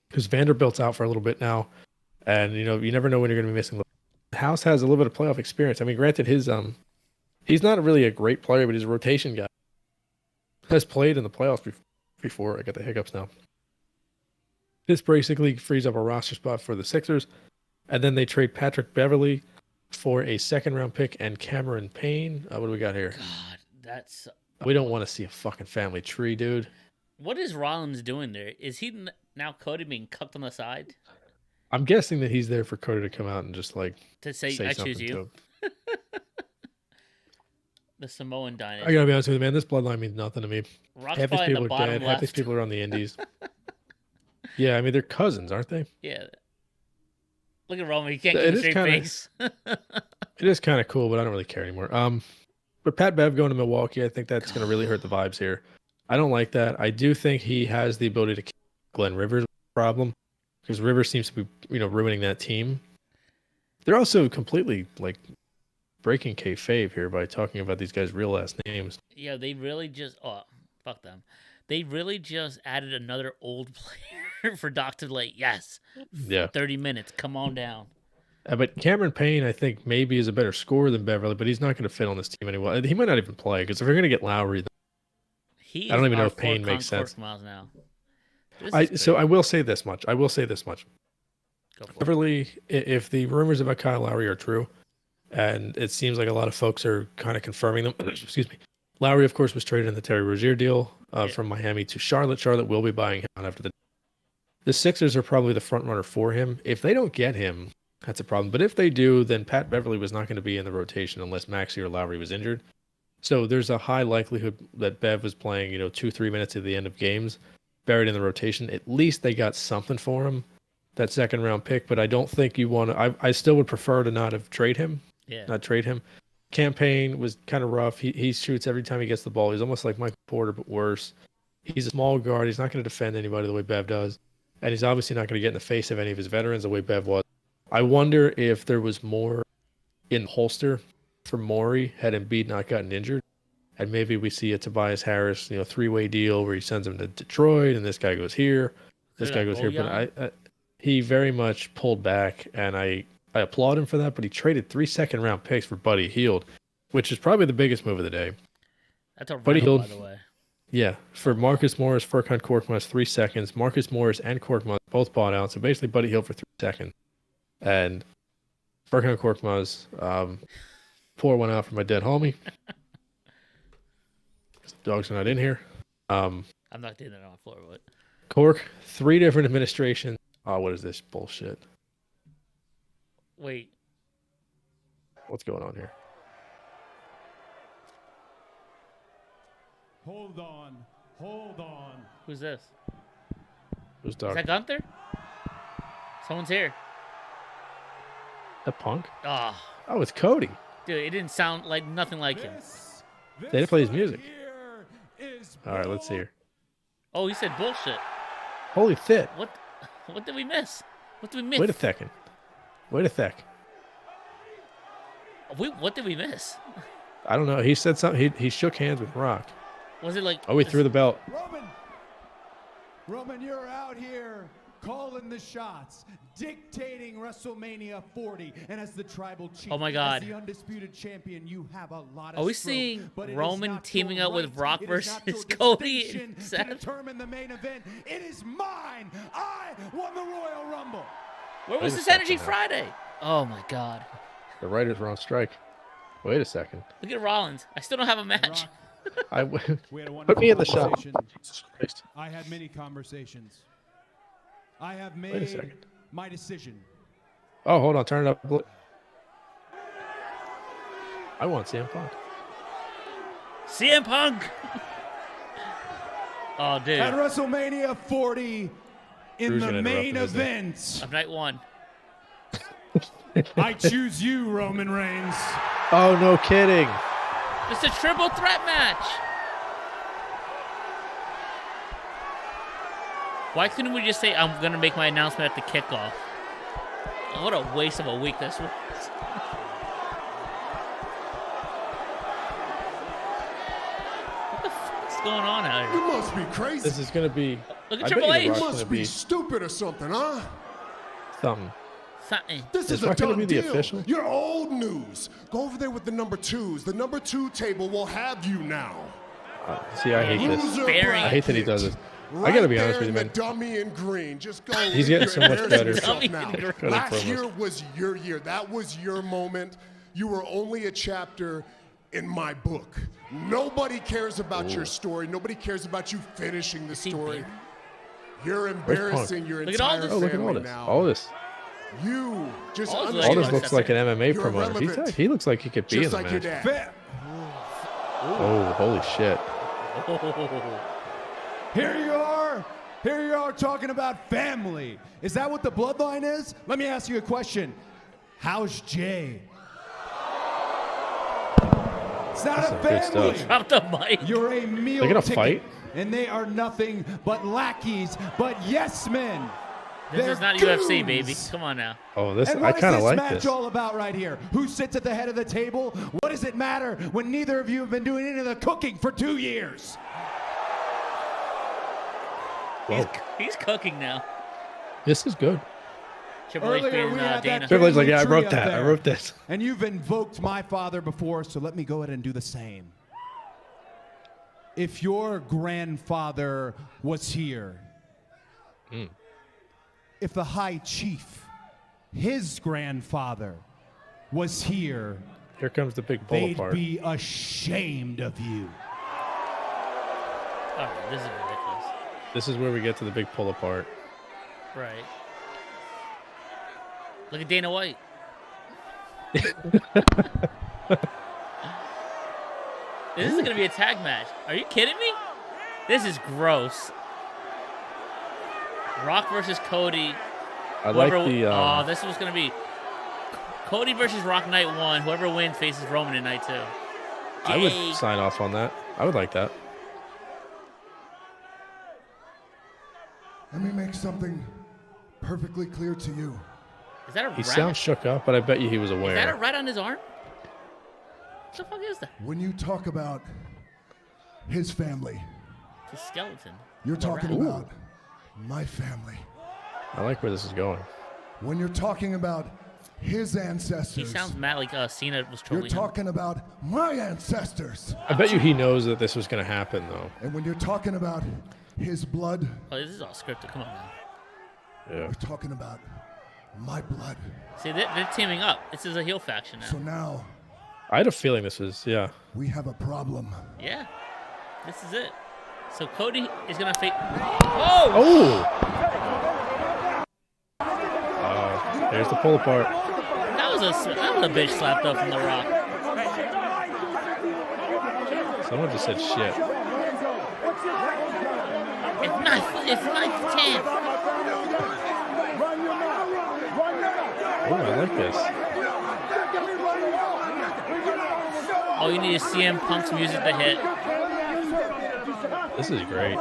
because Vanderbilt's out for a little bit now, and you never know when you're going to be missing. House has a little bit of playoff experience. I mean, granted, he's not really a great player, but he's a rotation guy. Has played in the playoffs before. I got the hiccups now. This basically frees up a roster spot for the Sixers, and then they trade Patrick Beverley for a second-round pick and Cameron Payne. What do we got here? God, that's. We don't want to see a fucking family tree, dude. What is Rollins doing there? Is he now Cody being cucked on the side I'm guessing that he's there for Cody to come out and just like to say say I something choose to you? him. The Samoan I dynasty. gotta be honest with you, man. This bloodline means nothing to me. Rock's Half these probably in people the are bottom dead. left. Half these people are on the Indies. Yeah, I mean they're cousins, aren't they? Yeah. Look at Roman. He can't It keep a is straight kinda- face. It is kind of cool, but I don't really care anymore. But Pat Bev going to Milwaukee, I think that's gonna really hurt the vibes here. I don't like that. I do think he has the ability to keep Glenn Rivers problem because Rivers seems to be, ruining that team. They're also completely like breaking kayfabe here by talking about these guys' real last names. Yeah, they really just. Oh, fuck them. They really just added another old player for Doc to like. Yes. Yeah. 30 minutes. Come on down. But Cameron Payne, I think, maybe is a better scorer than Beverly, but he's not going to fit on this team anymore. He might not even play because if we're going to get Lowry, He I don't is even know our if Payne fourth makes sense. Concord Miles now. So I will say this much. Go for it. Beverly, if the rumors about Kyle Lowry are true, and it seems like a lot of folks are kind of confirming them, excuse me. Lowry, of course, was traded in the Terry Rozier deal from Miami to Charlotte. Charlotte will be buying him out after the Sixers are probably the front runner for him. If they don't get him, that's a problem. But if they do, then Pat Beverly was not going to be in the rotation unless Maxey or Lowry was injured. So there's a high likelihood that Bev was playing, 2-3 minutes at the end of games, buried in the rotation. At least they got something for him, that second round pick. But I don't think you want to. I still would prefer to not trade him. Campaign was kind of rough. He shoots every time he gets the ball. He's almost like Michael Porter, but worse. He's a small guard. He's not going to defend anybody the way Bev does. And he's obviously not going to get in the face of any of his veterans the way Bev was. I wonder if there was more in the holster for Morey had Embiid not gotten injured. And maybe we see a Tobias Harris, three-way deal where he sends him to Detroit and this guy goes here, this guy goes here. But he very much pulled back, and I applaud him for that, but he traded 3 second-round picks for Buddy Hield, which is probably the biggest move of the day. That's a Buddy rental, Hield, by the way. Yeah, for Marcus Morris, Furkan Korkmaz, 3 seconds. Marcus Morris and Korkmaz both bought out, so basically Buddy Hield for 3 seconds. And Furkan Korkmaz, Pour one out for my dead homie. The dogs are not in here. I'm not doing that on the floor, but Cork, 3 different administrations. Oh, what is this bullshit? wait. What's going on here? Hold on. Hold on. Who's this? Who's Is dog? that Gunther? Someone's here. That Punk? Ah, Oh, it's Cody. dude, it didn't sound like nothing like him. They didn't play his music. Here is All right, let's see here. Oh, he said bullshit. Holy shit. What did we miss? What did we miss? Wait a second. Wait a sec. What did we miss? I don't know. He said something. He shook hands with Rock. Was it like? Oh, he threw the belt. Roman, you're out here calling the shots, dictating WrestleMania 40, and as the tribal chief, Oh my God. as the undisputed champion, you have a lot of. Are we stroke, seeing but it is Roman not teaming your up with right, Rock it is not versus your Cody distinction and to Seth? determine the main event. It is mine. I won the Royal Rumble. Where was Wait a this second Energy now. Friday? Oh my God! The writers were on strike. Wait a second. Look at Rollins. I still don't have a match. We had a Put me in the shot. conversation. Jesus Christ. I had many conversations. I have Wait a made second. my decision. Oh, hold on. Turn it up. I want CM Punk. CM Punk. Oh, dude. At WrestleMania 40, in Drew's the gonna main interrupt him, isn't he? event, Of night one. I choose you, Roman Reigns. Oh, no kidding. It's a triple threat match. Why couldn't we just say I'm gonna make my announcement at the kickoff? Oh, what a waste of a week this was. What the fuck's going on out You here? must be crazy. This is going to be. Look at I Triple bet H. you You The Rock's must gonna be be stupid or something, huh? something. Something. This Is is a Rock gonna done be the deal. official? You're old news. Go over there with the number 2s. The number 2 table will have you now. See, I hate this. Loser Sparing. I hate that he bracket. does this. Right I got to be there honest with you, in man. the dummy in green. Just go. He's getting so much better. Dummy Now. in green. Go ahead, Last promos. year was your year. That was your moment. You were only a chapter in my book. Nobody cares about your story. Nobody cares about you finishing the he story. big? You're embarrassing your Look at all entire this. Oh, look at all family this. now. All this. You just All this understand. All this Anyone looks that's like an it. MMA You're promoter. irrelevant. He looks like he could be in Just the like your match. dad. Oh, holy shit. Here you are. Here you are talking about family. Is that what the bloodline is? Let me ask you a question. How's Jay? It's not That's a some good family. stuff. Drop the mic. You're a meal They're gonna ticket, fight? and they are nothing but lackeys, but yes men. This They're is not UFC, goons. baby. Come on now. Oh, this And I what is kind of this like match this. all about right here? Who sits at the head of the table? What does it matter when neither of you have been doing any of the cooking for 2 years? Whoa. He's cooking now. This is good. Triple H Earlier being we had Dana. that Triple H's like, yeah, I family wrote tree that. up I there. wrote this. And you've invoked my father before, so let me go ahead and do the same. If your grandfather was here, if the high chief, his grandfather, was here, Here comes the big pull they'd apart. be ashamed of you. All right, this is ridiculous. This is where we get to the big pull apart. Right. Look at Dana White. This is gonna be a tag match. Are you kidding me? This is gross. Rock versus Cody. I like Whoever- the. oh, this was gonna be Cody versus Rock night 1. Whoever wins faces Roman in night 2. I Yay. would sign off on that. I would like that. Let me make something perfectly clear to you. Is that a He rat? sounds shook up, but I bet you he was Is that a aware. rat on his arm? What the fuck is that? When you talk about his family, It's a skeleton. you're A talking rat. about my family. I like where this is going. When you're talking about his He ancestors, sounds mad like Cena was you're trolling him. talking about my ancestors. I bet you he knows that this was going to happen, though. And when you're talking about his blood, Oh, this is all scripted. Come on now. Yeah. we're talking about my blood. See, they're teaming up. This is a heel faction now. So now, I had a feeling this was, yeah. We have a problem. Yeah, this is it. So Cody is gonna face. Oh! Oh! There's the pull apart. That was a bitch slapped up from The Rock. Someone just said shit. It's my chance. Oh, I like this. Oh, you need a CM Punk's music to hit. This is great.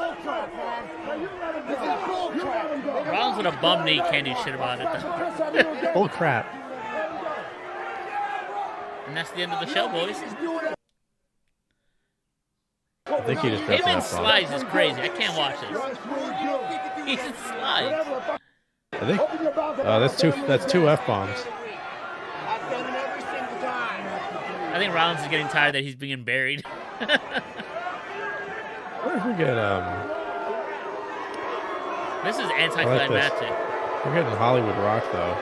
Rollins with a bum knee can't do shit about it though. Bull crap. And that's the end of the show, boys. I think he just Him dropped and that bomb. slides is crazy. I can't watch this. He just slides. I think that's two F-bombs. I think Rollins is getting tired that he's being buried. What if we get This is anticlimactic. we're getting Hollywood Rock though.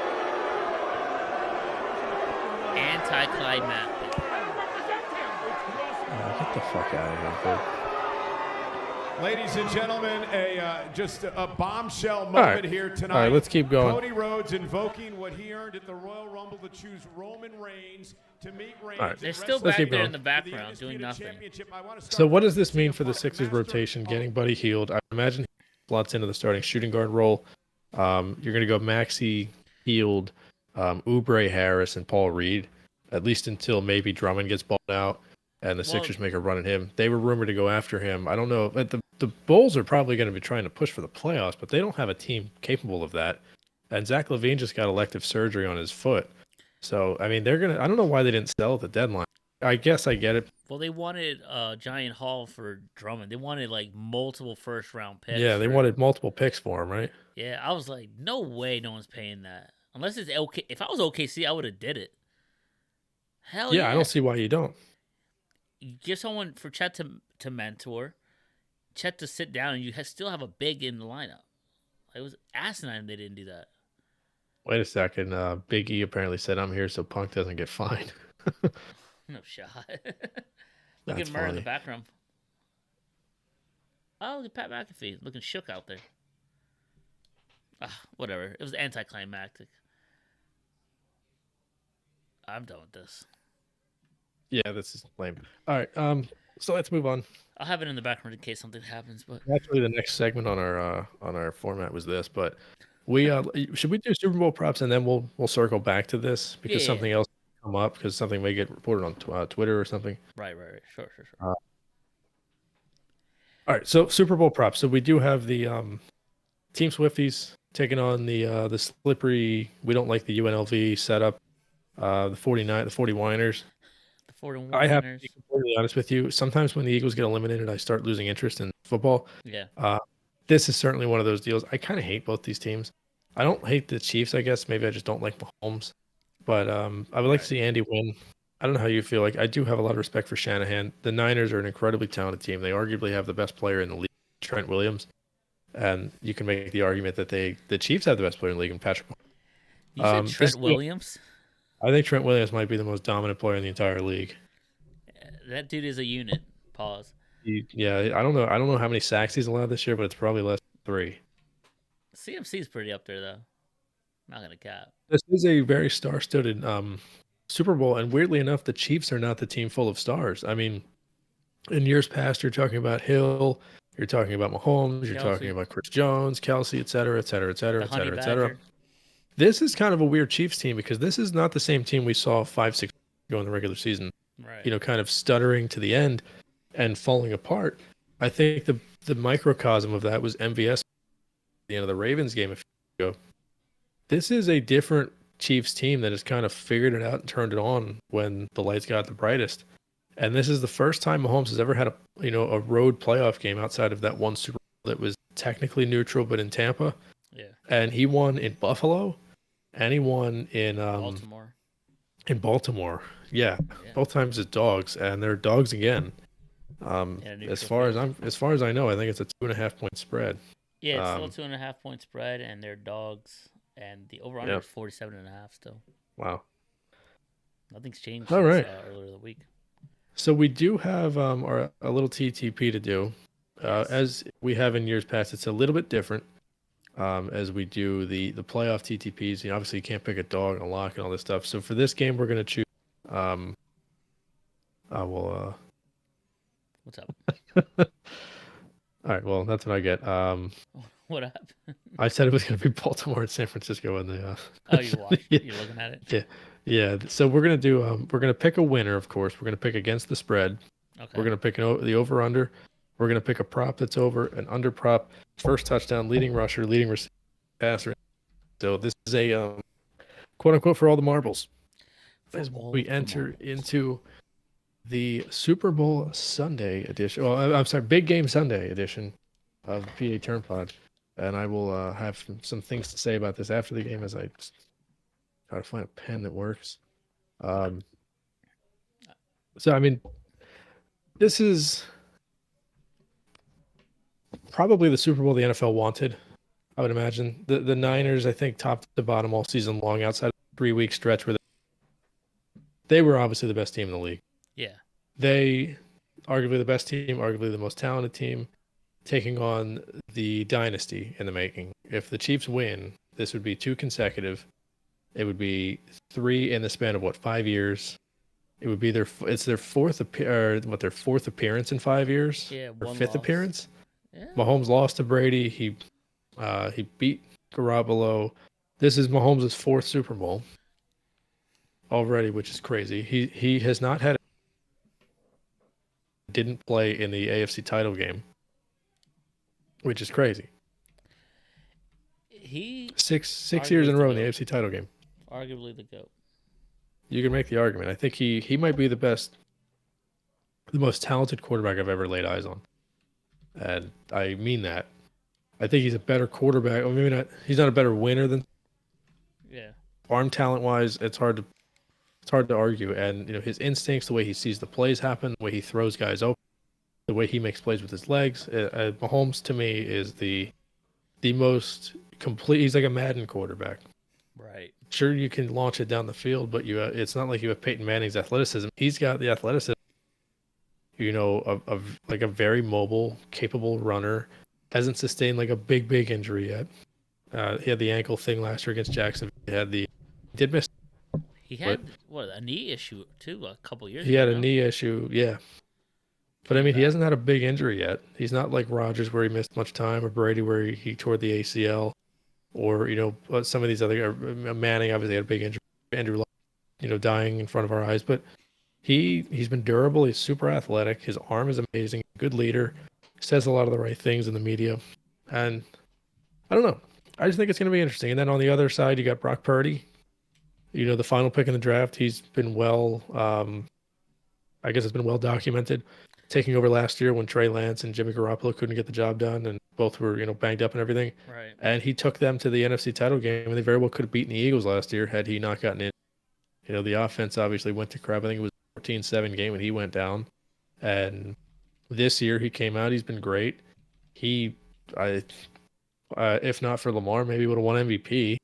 Anticlimactic. Get the fuck out of here, dude. Ladies and gentlemen, just a bombshell moment here tonight. All right, let's keep going. Cody Rhodes invoking what he earned at the Royal Rumble to choose Roman Reigns to meet Reigns. All right. They're still Let's back keep there going. in the background doing nothing. So what does this mean for the Sixers rotation? Getting Buddy healed. I imagine he slots into the starting shooting guard role. You're going to go Maxey, Healed, Oubre Harris, and Paul Reed, at least until maybe Drummond gets balled out and the Sixers make a run at him. They were rumored to go after him. I don't know. But the Bulls are probably going to be trying to push for the playoffs, but they don't have a team capable of that. And Zach LaVine just got elective surgery on his foot. So, I mean, I don't know why they didn't sell at the deadline. I guess I get it. Well, they wanted Giant Hall for Drummond. They wanted like multiple first-round picks. Yeah, they wanted multiple picks for him, right? Yeah, I was like, no way, no one's paying that. Unless it's OK. If I was OKC, I would have did it. Hell yeah! I don't see why you don't. You give someone for Chet to mentor, Chet to sit down, and you still have a big in the lineup. It was asinine they didn't do that. Wait a second. Big E apparently said, "I'm here so Punk doesn't get fined." No shot. Look That's at Murray in funny. the background. Oh, look at Pat McAfee looking shook out there. Whatever. It was anticlimactic. I'm done with this. Yeah, this is lame. All right. So let's move on. I'll have it in the background in case something happens. But Actually, the next segment on our format was this, but we should we do Super Bowl props and then we'll circle back to this because Yeah. something else will come up because something may get reported on Twitter or something. right. Sure. All right. So Super Bowl props. So we do have the Team Swifties taking on the slippery. We don't like the UNLV setup. The 40 Winers. The 41ers. I have to be completely honest with you. Sometimes when the Eagles get eliminated, I start losing interest in football. Yeah. This is certainly one of those deals. I kind of hate both these teams. I don't hate the Chiefs, I guess. Maybe I just don't like Mahomes. But I would like to see Andy win. I don't know how you feel. Like I do have a lot of respect for Shanahan. The Niners are an incredibly talented team. They arguably have the best player in the league, Trent Williams. And you can make the argument that the Chiefs have the best player in the league, in Patrick Mahomes. You said this- Trent Williams? I think Trent Williams might be the most dominant player in the entire league. That dude is a unit. Pause. Yeah, I don't know. I don't know how many sacks he's allowed this year, but it's probably less than 3. CMC's pretty up there, though. Not going to cap. This is a very star-studded Super Bowl, and weirdly enough, the Chiefs are not the team full of stars. I mean, in years past, you're talking about Hill, you're talking about Mahomes, you're talking about Chris Jones, Kelsey, et cetera, et cetera, et cetera, The et Honey cetera, et cetera. Badger. This is kind of a weird Chiefs team because this is not the same team we saw 5-6 ago in the regular season. Right. You know, kind of stuttering to the end and falling apart. I think the microcosm of that was MVS at the end of the Ravens game a few years ago. This is a different Chiefs team that has kind of figured it out and turned it on when the lights got the brightest. And this is the first time Mahomes has ever had a road playoff game outside of that one Super Bowl that was technically neutral but in Tampa. Yeah. And he won in Buffalo and he won in Baltimore. In Baltimore. Yeah. Both times as dogs, and they're dogs again. As far as I know, I think it's a 2.5 point spread. Yeah, it's still 2.5 point spread, and they're dogs, and the over/under is 47.5 still. Wow. Nothing's changed All since right. earlier in the week. So we do have a little TTP to do. Yes. As we have in years past, it's a little bit different as we do the playoff TTPs. Obviously, you can't pick a dog and a lock and all this stuff. So for this game, we're going to choose. Well, What's up? all right. Well, that's what I get. What happened? I said it was going to be Baltimore and San Francisco in the. Oh, you watched? Yeah. You're looking at it? Yeah. Yeah. So we're going to do. We're going to pick a winner, of course. We're going to pick against the spread. Okay. We're going to pick the over/under. We're going to pick a prop that's over, an under prop, first touchdown, leading rusher, leading receiver, passer. So this is a quote unquote for all the marbles. As we enter into the Super Bowl Sunday edition. Well, I'm sorry, Big Game Sunday edition of the PA Turn Pod. And I will have some things to say about this after the game as I try to find a pen that works. So, I mean, this is probably the Super Bowl the NFL wanted, I would imagine. The Niners, I think, top to bottom all season long, outside of a 3-week stretch where they were obviously the best team in the league. Yeah. They, arguably the best team, arguably the most talented team, taking on the dynasty in the making. If the Chiefs win, this would be 2 consecutive. It would be 3 in the span of 5 years. It would be their fourth appearance in 5 years. Yeah, or one 5th loss. appearance. Yeah. Mahomes lost to Brady. He beat Garoppolo. This is Mahomes' 4th Super Bowl already, which is crazy. He has not had didn't play in the AFC title game, which is crazy. He Six years in a row in the arguably AFC title game. Arguably the GOAT. You can make the argument. I think he might be the most talented quarterback I've ever laid eyes on. And I mean that. I think he's a better quarterback. Well, maybe not. He's not a better winner than. Yeah. Arm talent wise, it's hard to argue. And his instincts, the way he sees the plays happen, the way he throws guys open, the way he makes plays with his legs. Mahomes to me is the most complete. He's like a Madden quarterback. Right. Sure, you can launch it down the field, but it's not like you have Peyton Manning's athleticism. He's got the athleticism. Of like a very mobile, capable runner. Hasn't sustained like a big injury yet. He had the ankle thing last year against Jacksonville. Did miss. He had a knee issue too a couple years ago. He had a knee issue, yeah. But I mean, he hasn't had a big injury yet. He's not like Rodgers where he missed much time, or Brady where he tore the ACL, or some of these other Manning obviously had a big injury. Andrew Luck, dying in front of our eyes, but he's been durable. He's super athletic. His arm is amazing. Good leader. Says a lot of the right things in the media, and I don't know. I just think it's going to be interesting. And then on the other side, you got Brock Purdy. The final pick in the draft. He's been I guess it's been well documented. Taking over last year when Trey Lance and Jimmy Garoppolo couldn't get the job done, and both were banged up and everything. Right. And he took them to the NFC title game, and they very well could have beaten the Eagles last year had he not gotten in. The offense obviously went to crap. I think it was a 14-7 game when he went down. And this year he came out. He's been great. If not for Lamar, maybe would have won MVP.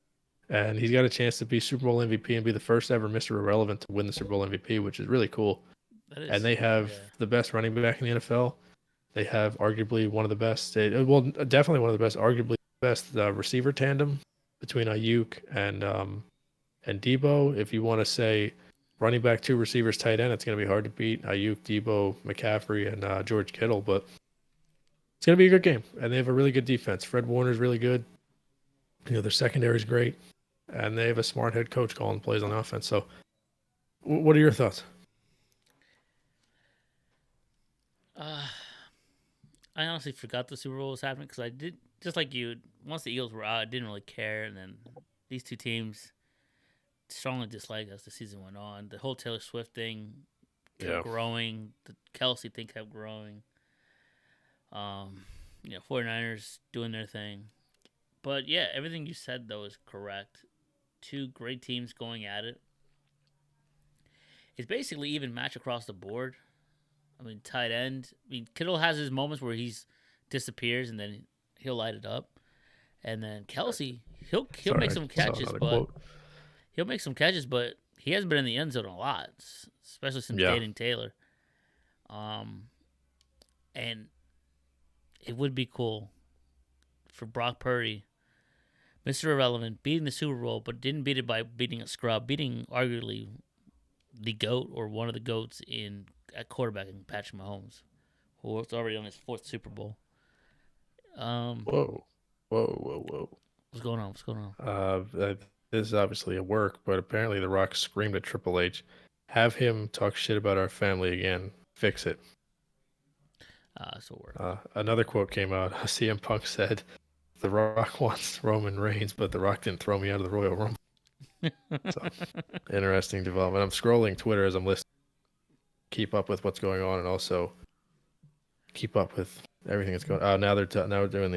And he's got a chance to be Super Bowl MVP and be the first ever Mr. Irrelevant to win the Super Bowl MVP, which is really cool. And they have the best running back in the NFL. They have arguably one of the best, definitely one of the best, arguably best receiver tandem between Ayuk and Debo. If you want to say running back, 2 receivers, tight end, it's going to be hard to beat Ayuk, Debo, McCaffrey, and George Kittle. But it's going to be a good game, and they have a really good defense. Fred Warner's really good. Their secondary is great, and they have a smart head coach calling plays on offense. So, what are your thoughts? I honestly forgot the Super Bowl was happening because I did, just like you, once the Eagles were out, I didn't really care. And then these two teams strongly disliked as the season went on. The whole Taylor Swift thing kept growing. The Kelsey thing kept growing. 49ers doing their thing. But yeah, everything you said, though, is correct. 2 great teams going at it. It's basically even match across the board. I mean, tight end. I mean, Kittle has his moments where he disappears and then he'll light it up. And then Kelsey, he'll make some catches, but he hasn't been in the end zone a lot, especially since Yeah. dating Taylor. And it would be cool for Brock Purdy, Mr. Irrelevant, beating the Super Bowl, but didn't beat it by beating a scrub, beating arguably the GOAT or one of the GOATs at quarterbacking, Patrick Mahomes, who was already on his 4th Super Bowl. Whoa. What's going on? What's going on? This is obviously a work, but apparently The Rock screamed at Triple H, "Have him talk shit about our family again. Fix it." So work. Another quote came out. CM Punk said, "The Rock wants Roman Reigns, but The Rock didn't throw me out of the Royal Rumble." So, interesting development. I'm scrolling Twitter as I'm listening. Keep up with what's going on, and also keep up with everything that's going on. Now they're doing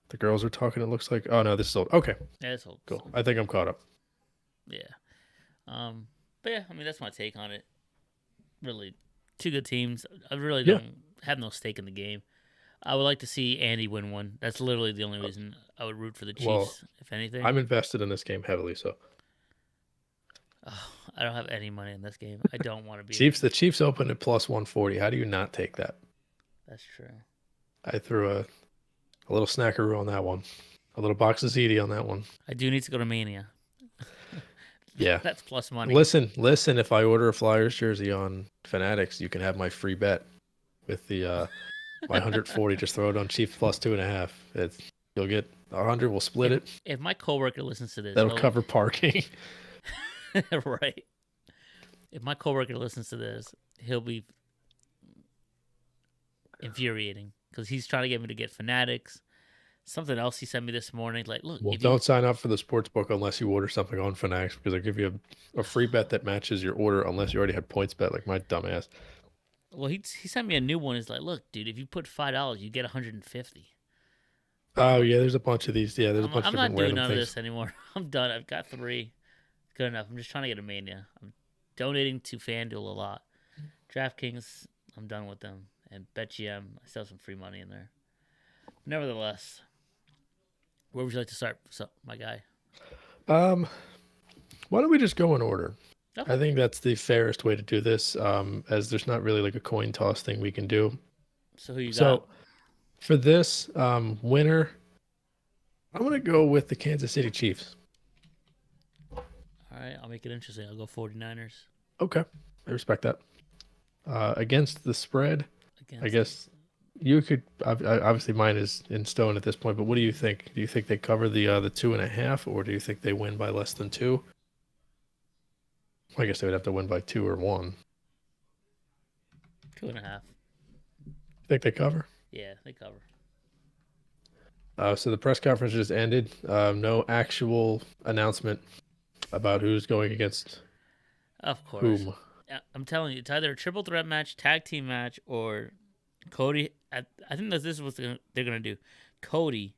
the girls are talking. It looks like. Oh no, this is old. Okay, Yeah, it's old. cool. I think I'm caught up. Yeah. But yeah, I mean that's my take on it. Really, 2 good teams. I really don't have no stake in the game. I would like to see Andy win one. That's literally the only reason I would root for the Chiefs, Well, if anything. I'm invested in this game heavily, so I don't have any money in this game. I don't want to be. The Chiefs opened at plus 140. How do you not take that? That's true. I threw a little snackaroo on that one. A little box of ziti on that one. I do need to go to Mania. Yeah. That's plus money. Listen. If I order a Flyers jersey on Fanatics, you can have my free bet with the my 140. Just throw it on Chiefs plus 2.5. You'll get 100. We'll split it. If my coworker listens to this, That'll cover parking. Right. If my coworker listens to this, he'll be infuriating because he's trying to get me to get Fanatics. Something else he sent me this morning, like, look. Well, don't sign up for the sports book unless you order something on Fanatics because they give you a free bet that matches your order unless you already had points bet, like my dumbass. Well, he sent me a new one. He's like, look, dude, if you put $5, you get 150. Oh yeah, there's a bunch of these. Yeah, there's a bunch of I'm different not doing random none of things. this anymore. I'm done. I've got 3. Good enough. I'm just trying to get a Mania. I'm donating to FanDuel a lot. DraftKings, I'm done with them. And BetGM, I still have some free money in there. Nevertheless, where would you like to start, my guy? Why don't we just go in order? Okay. I think that's the fairest way to do this, as there's not really like a coin toss thing we can do. So who you got? So for this winner, I'm going to go with the Kansas City Chiefs. All right, I'll make it interesting. I'll go 49ers. Okay, I respect that. Against the spread, Against I guess you could. Obviously, mine is in stone at this point. But what do you think? Do you think they cover the 2.5, or do you think they win by less than 2? I guess they would have to win by 2 or 1. 2.5. Think they cover? Yeah, they cover. So the press conference just ended. No actual announcement about who's going against Of course. whom. I'm telling you, it's either a triple threat match, tag team match, or Cody. I think this is what they're going to do. Cody,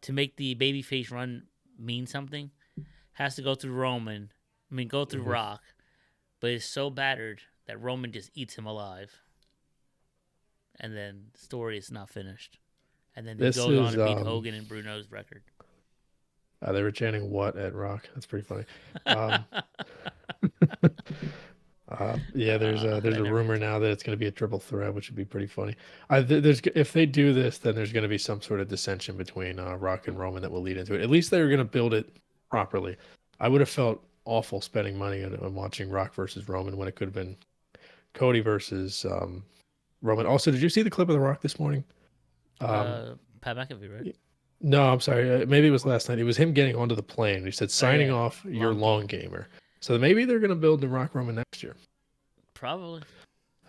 to make the babyface run mean something, has to go through go through Rock, but is so battered that Roman just eats him alive. And then the story is not finished. And then he goes on to beat Hogan and Bruno's record. They were chanting "what" at Rock. That's pretty funny. Yeah, there's a rumor now that it's going to be a triple threat, which would be pretty funny. If they do this, then there's going to be some sort of dissension between Rock and Roman that will lead into it. At least they're going to build it properly. I would have felt awful spending money on watching Rock versus Roman when it could have been Cody versus Roman. Also, did you see the clip of The Rock this morning? Pat McAfee, right? No, I'm sorry. Maybe it was last night. It was him getting onto the plane. He said, signing off, you're long gamer. So maybe they're going to build the Rock Roman next year. Probably.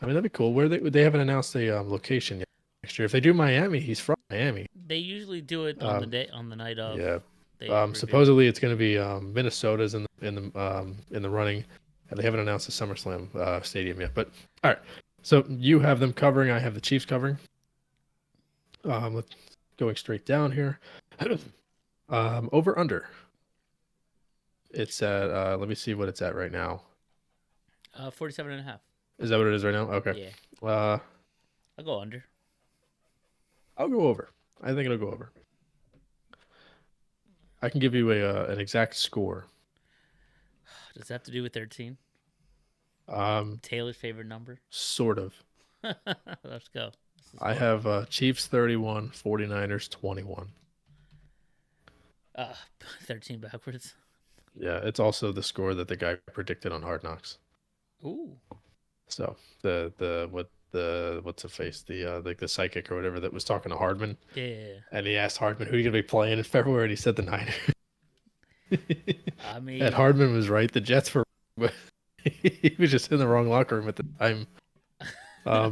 I mean, that'd be cool. Where they haven't announced the location yet next year. If they do Miami, he's from Miami. They usually do it on the night of. Yeah. Supposedly it's going to be Minnesota's in the running, and they haven't announced the SummerSlam stadium yet. But all right, so you have them covering. I have the Chiefs covering. Let's going straight down here. Over under. It's at let me see what it's at right now. 47.5. Is that what it is right now? Okay. Yeah. I'll go under. I'll go over. I think it'll go over. I can give you an exact score. Does that have to do with 13? Taylor's favorite number? Sort of. Let's go. I have Chiefs 31, 49ers 21. 13 backwards. Yeah, it's also the score that the guy predicted on Hard Knocks. Ooh. So what's the face? The like the psychic or whatever that was talking to Hardman. Yeah. And he asked Hardman who are you gonna be playing in February, and he said the Niners. I mean, And Hardman was right. The Jets were, but he was just in the wrong locker room at the time. I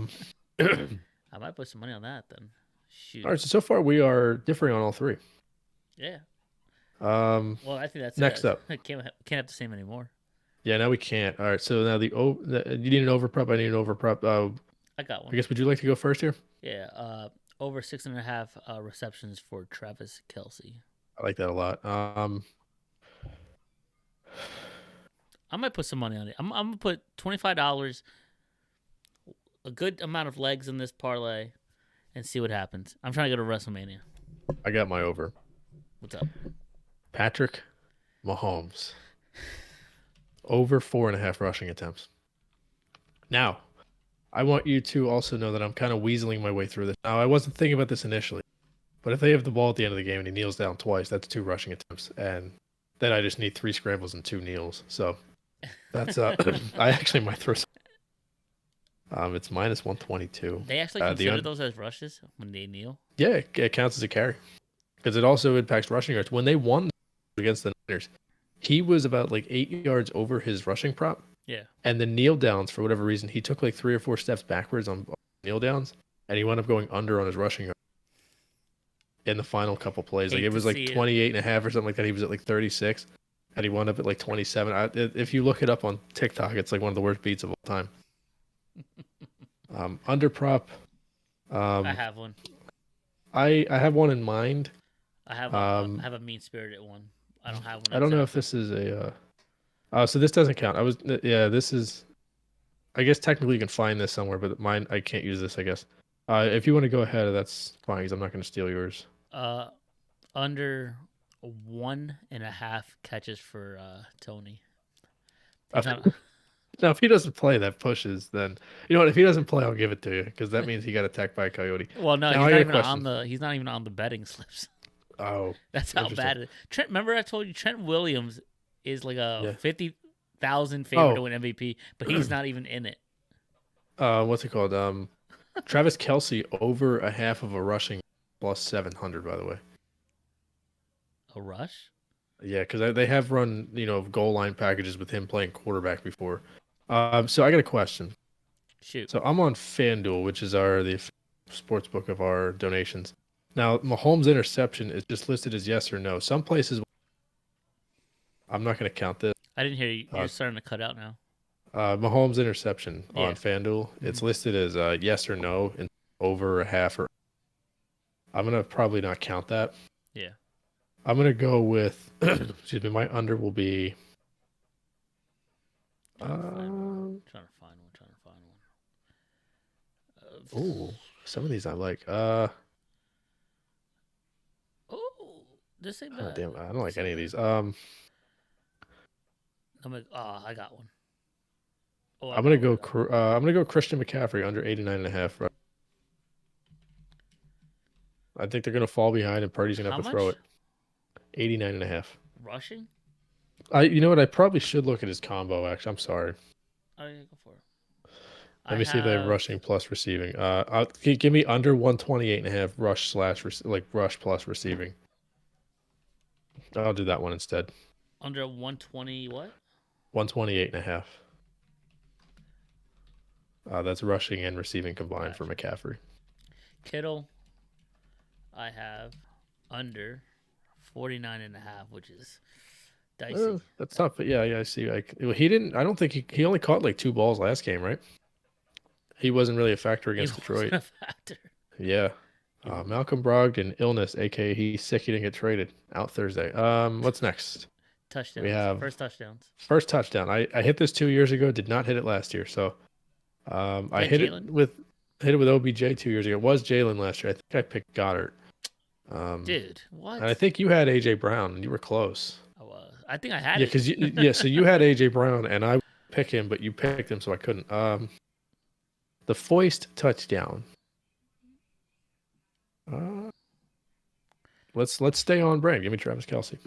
might put some money on that then. Shoot. All right, so far we are differing on all three. Yeah. Well, I think that's next up. Can't have the same anymore. Yeah, now we can't. All right, so now you need an over prop. I need an over prop. I got one. I guess would you like to go first here? Yeah. Over 6.5 receptions for Travis Kelce. I like that a lot. I might put some money on it. I'm gonna put $25, a good amount of legs in this parlay, and see what happens. I'm trying to go to WrestleMania. I got my over. What's up? Patrick Mahomes. Over 4.5 rushing attempts. Now, I want you to also know that I'm kind of weaseling my way through this. Now, I wasn't thinking about this initially, but if they have the ball at the end of the game and he kneels down twice, that's 2 rushing attempts, and then I just need 3 scrambles and 2 kneels. So that's I actually might throw some. It's minus 122. They actually consider those as rushes when they kneel? Yeah, it counts as a carry because it also impacts rushing yards. When they won against the Niners, he was about like 8 yards over his rushing prop. Yeah. And the kneel downs, for whatever reason, he took like 3 or 4 steps backwards on kneel downs, and he wound up going under on his rushing yard in the final couple plays. Like it was like 28.5 or something like that. He was at like 36, and he wound up at like 27. If you look it up on TikTok, it's like one of the worst beats of all time. Under prop. I have one. I have one in mind. I have a mean spirited one. I don't have one. I don't know if this is a. So this doesn't count. This is. I guess technically you can find this somewhere, but mine I can't use this. I guess. If you want to go ahead, that's fine because I'm not going to steal yours. Under 1.5 catches for Tony. Now, if he doesn't play, that pushes. Then you know what? If he doesn't play, I'll give it to you because that means he got attacked by a coyote. Well, no, now, he's not even on the betting slips. Oh, that's how bad it is. Trent, remember I told you Trent Williams is like a 50,000 favorite to win MVP, but he's not even in it. What's it called? Travis Kelce over 1/2 of a rushing plus 700. By the way, a rush. Yeah, because they have run goal line packages with him playing quarterback before. So I got a question. Shoot. So I'm on FanDuel, which is the sports book of our donations. Now, Mahomes' interception is just listed as yes or no. Some places, I'm not going to count this. I didn't hear you. You're starting to cut out now. Mahomes' interception on FanDuel, it's listed as yes or no and over 1/2. I'm going to probably not count that. Yeah. I'm going to go with, excuse me, my under will be. Trying to find one. Oh, some of these I like. This ain't bad. Damn, I don't like any of these. I got one. I'm gonna go Christian McCaffrey under 89.5. Right? I think they're gonna fall behind and Purdy's gonna have to throw it. 89.5. Rushing? You know what? I probably should look at his combo. Actually, I'm sorry. Oh yeah, go for it. Let me see if they have rushing plus receiving. Give me under 128.5 rush rush plus receiving. I'll do that one instead. Under 120 what? 128.5. That's rushing and receiving combined for McCaffrey. Kittle, I have under 49.5, which is dicey. That's tough, but yeah, I see. He didn't. I don't think he only caught like 2 balls last game, right? He wasn't really a factor against Detroit. He wasn't a factor. Yeah. Malcolm Brogdon, illness, aka he's sick. He didn't get traded. Out Thursday. What's next? Touchdowns. We have first touchdowns. First touchdown. I hit this 2 years ago. Did not hit it last year. So I hit it with OBJ 2 years ago. It was Jalen last year. I think I picked Goddard. Dude, what? And I think you had AJ Brown, and you were close. I was. I think I had Yeah, it. because so you had AJ Brown, and I pick him, but you picked him, so I couldn't. The Foist touchdown. Let's stay on brand. Give me Travis Kelce.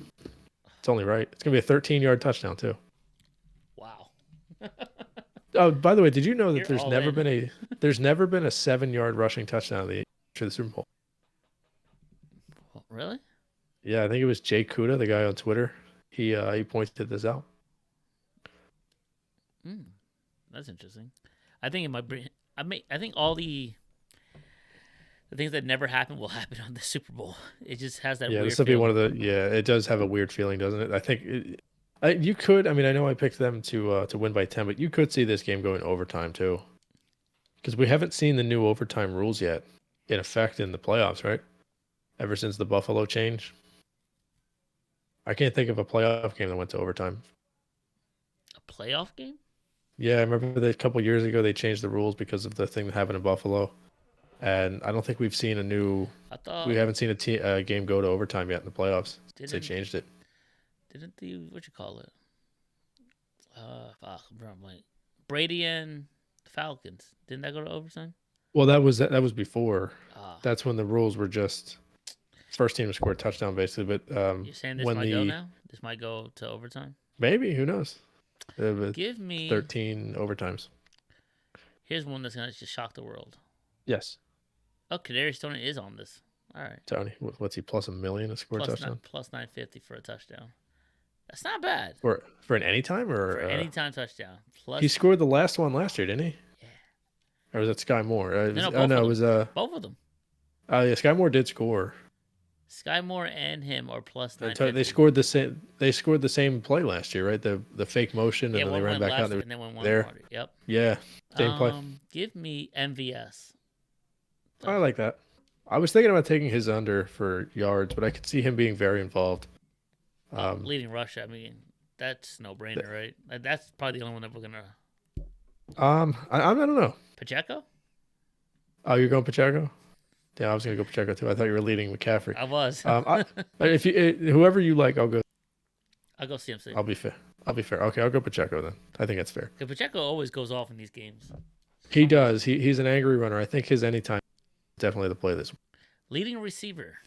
It's only right. It's gonna be a 13-yard touchdown too. Wow. Oh, by the way, did you know that You're there's all never in. been a 7-yard rushing touchdown for the Super Bowl? Really? Yeah, I think it was Jay Kuda, the guy on Twitter. He pointed this out. That's interesting. I think it might bring. I think all the things that never happen will happen on the Super Bowl. It just has that Yeah, weird this will be one feeling. of the. Yeah, it does have a weird feeling, doesn't it? I think you could. I mean, I know I picked them to win by 10, but you could see this game going overtime too, because we haven't seen the new overtime rules yet in effect in the playoffs, right? Ever since the Buffalo change, I can't think of a playoff game that went to overtime. A playoff game? Yeah, I remember that a couple years ago they changed the rules because of the thing that happened in Buffalo, and I don't think we've seen we haven't seen a game go to overtime yet in the playoffs since they changed it. Didn't the what you call it? Fuck, I'm drawing a blank. Brady and the Falcons. Didn't that go to overtime? Well, that was before. Ah. That's when the rules were just first team to score a touchdown, basically. But You're saying this when might go now? This might go to overtime? maybe, who knows? Give me 13 overtimes. Here's one that's gonna just shock the world. Yes, Oh, Kadarius Toney is on this. All right. Tony. What's he plus $1 million to score a touchdown? Plus 950 for a touchdown. That's not bad. For an anytime or For anytime touchdown. Plus he scored the last one last year, didn't he? Yeah. Or was that Sky Moore? It was both of them. Oh yeah, Sky Moore did score. Sky Moore and him are plus 950. They scored the same. They scored the same play last year, right? The fake motion, and then they ran back out. And then one there. harder. Yep. Yeah, same play. Give me MVS. I like that. I was thinking about taking his under for yards, but I could see him being very involved. Leading rush. I mean, that's no brainer, right? That's probably the only one that we're gonna. I don't know. Pacheco. Oh, you're going Pacheco? Yeah, I was gonna go Pacheco too. I thought you were leading McCaffrey. I was. If whoever you like, I'll go CMC. I'll be fair. Okay, I'll go Pacheco then. I think that's fair. Pacheco always goes off in these games. He does. He's an angry runner. I think his anytime is definitely the play this week. Leading receiver.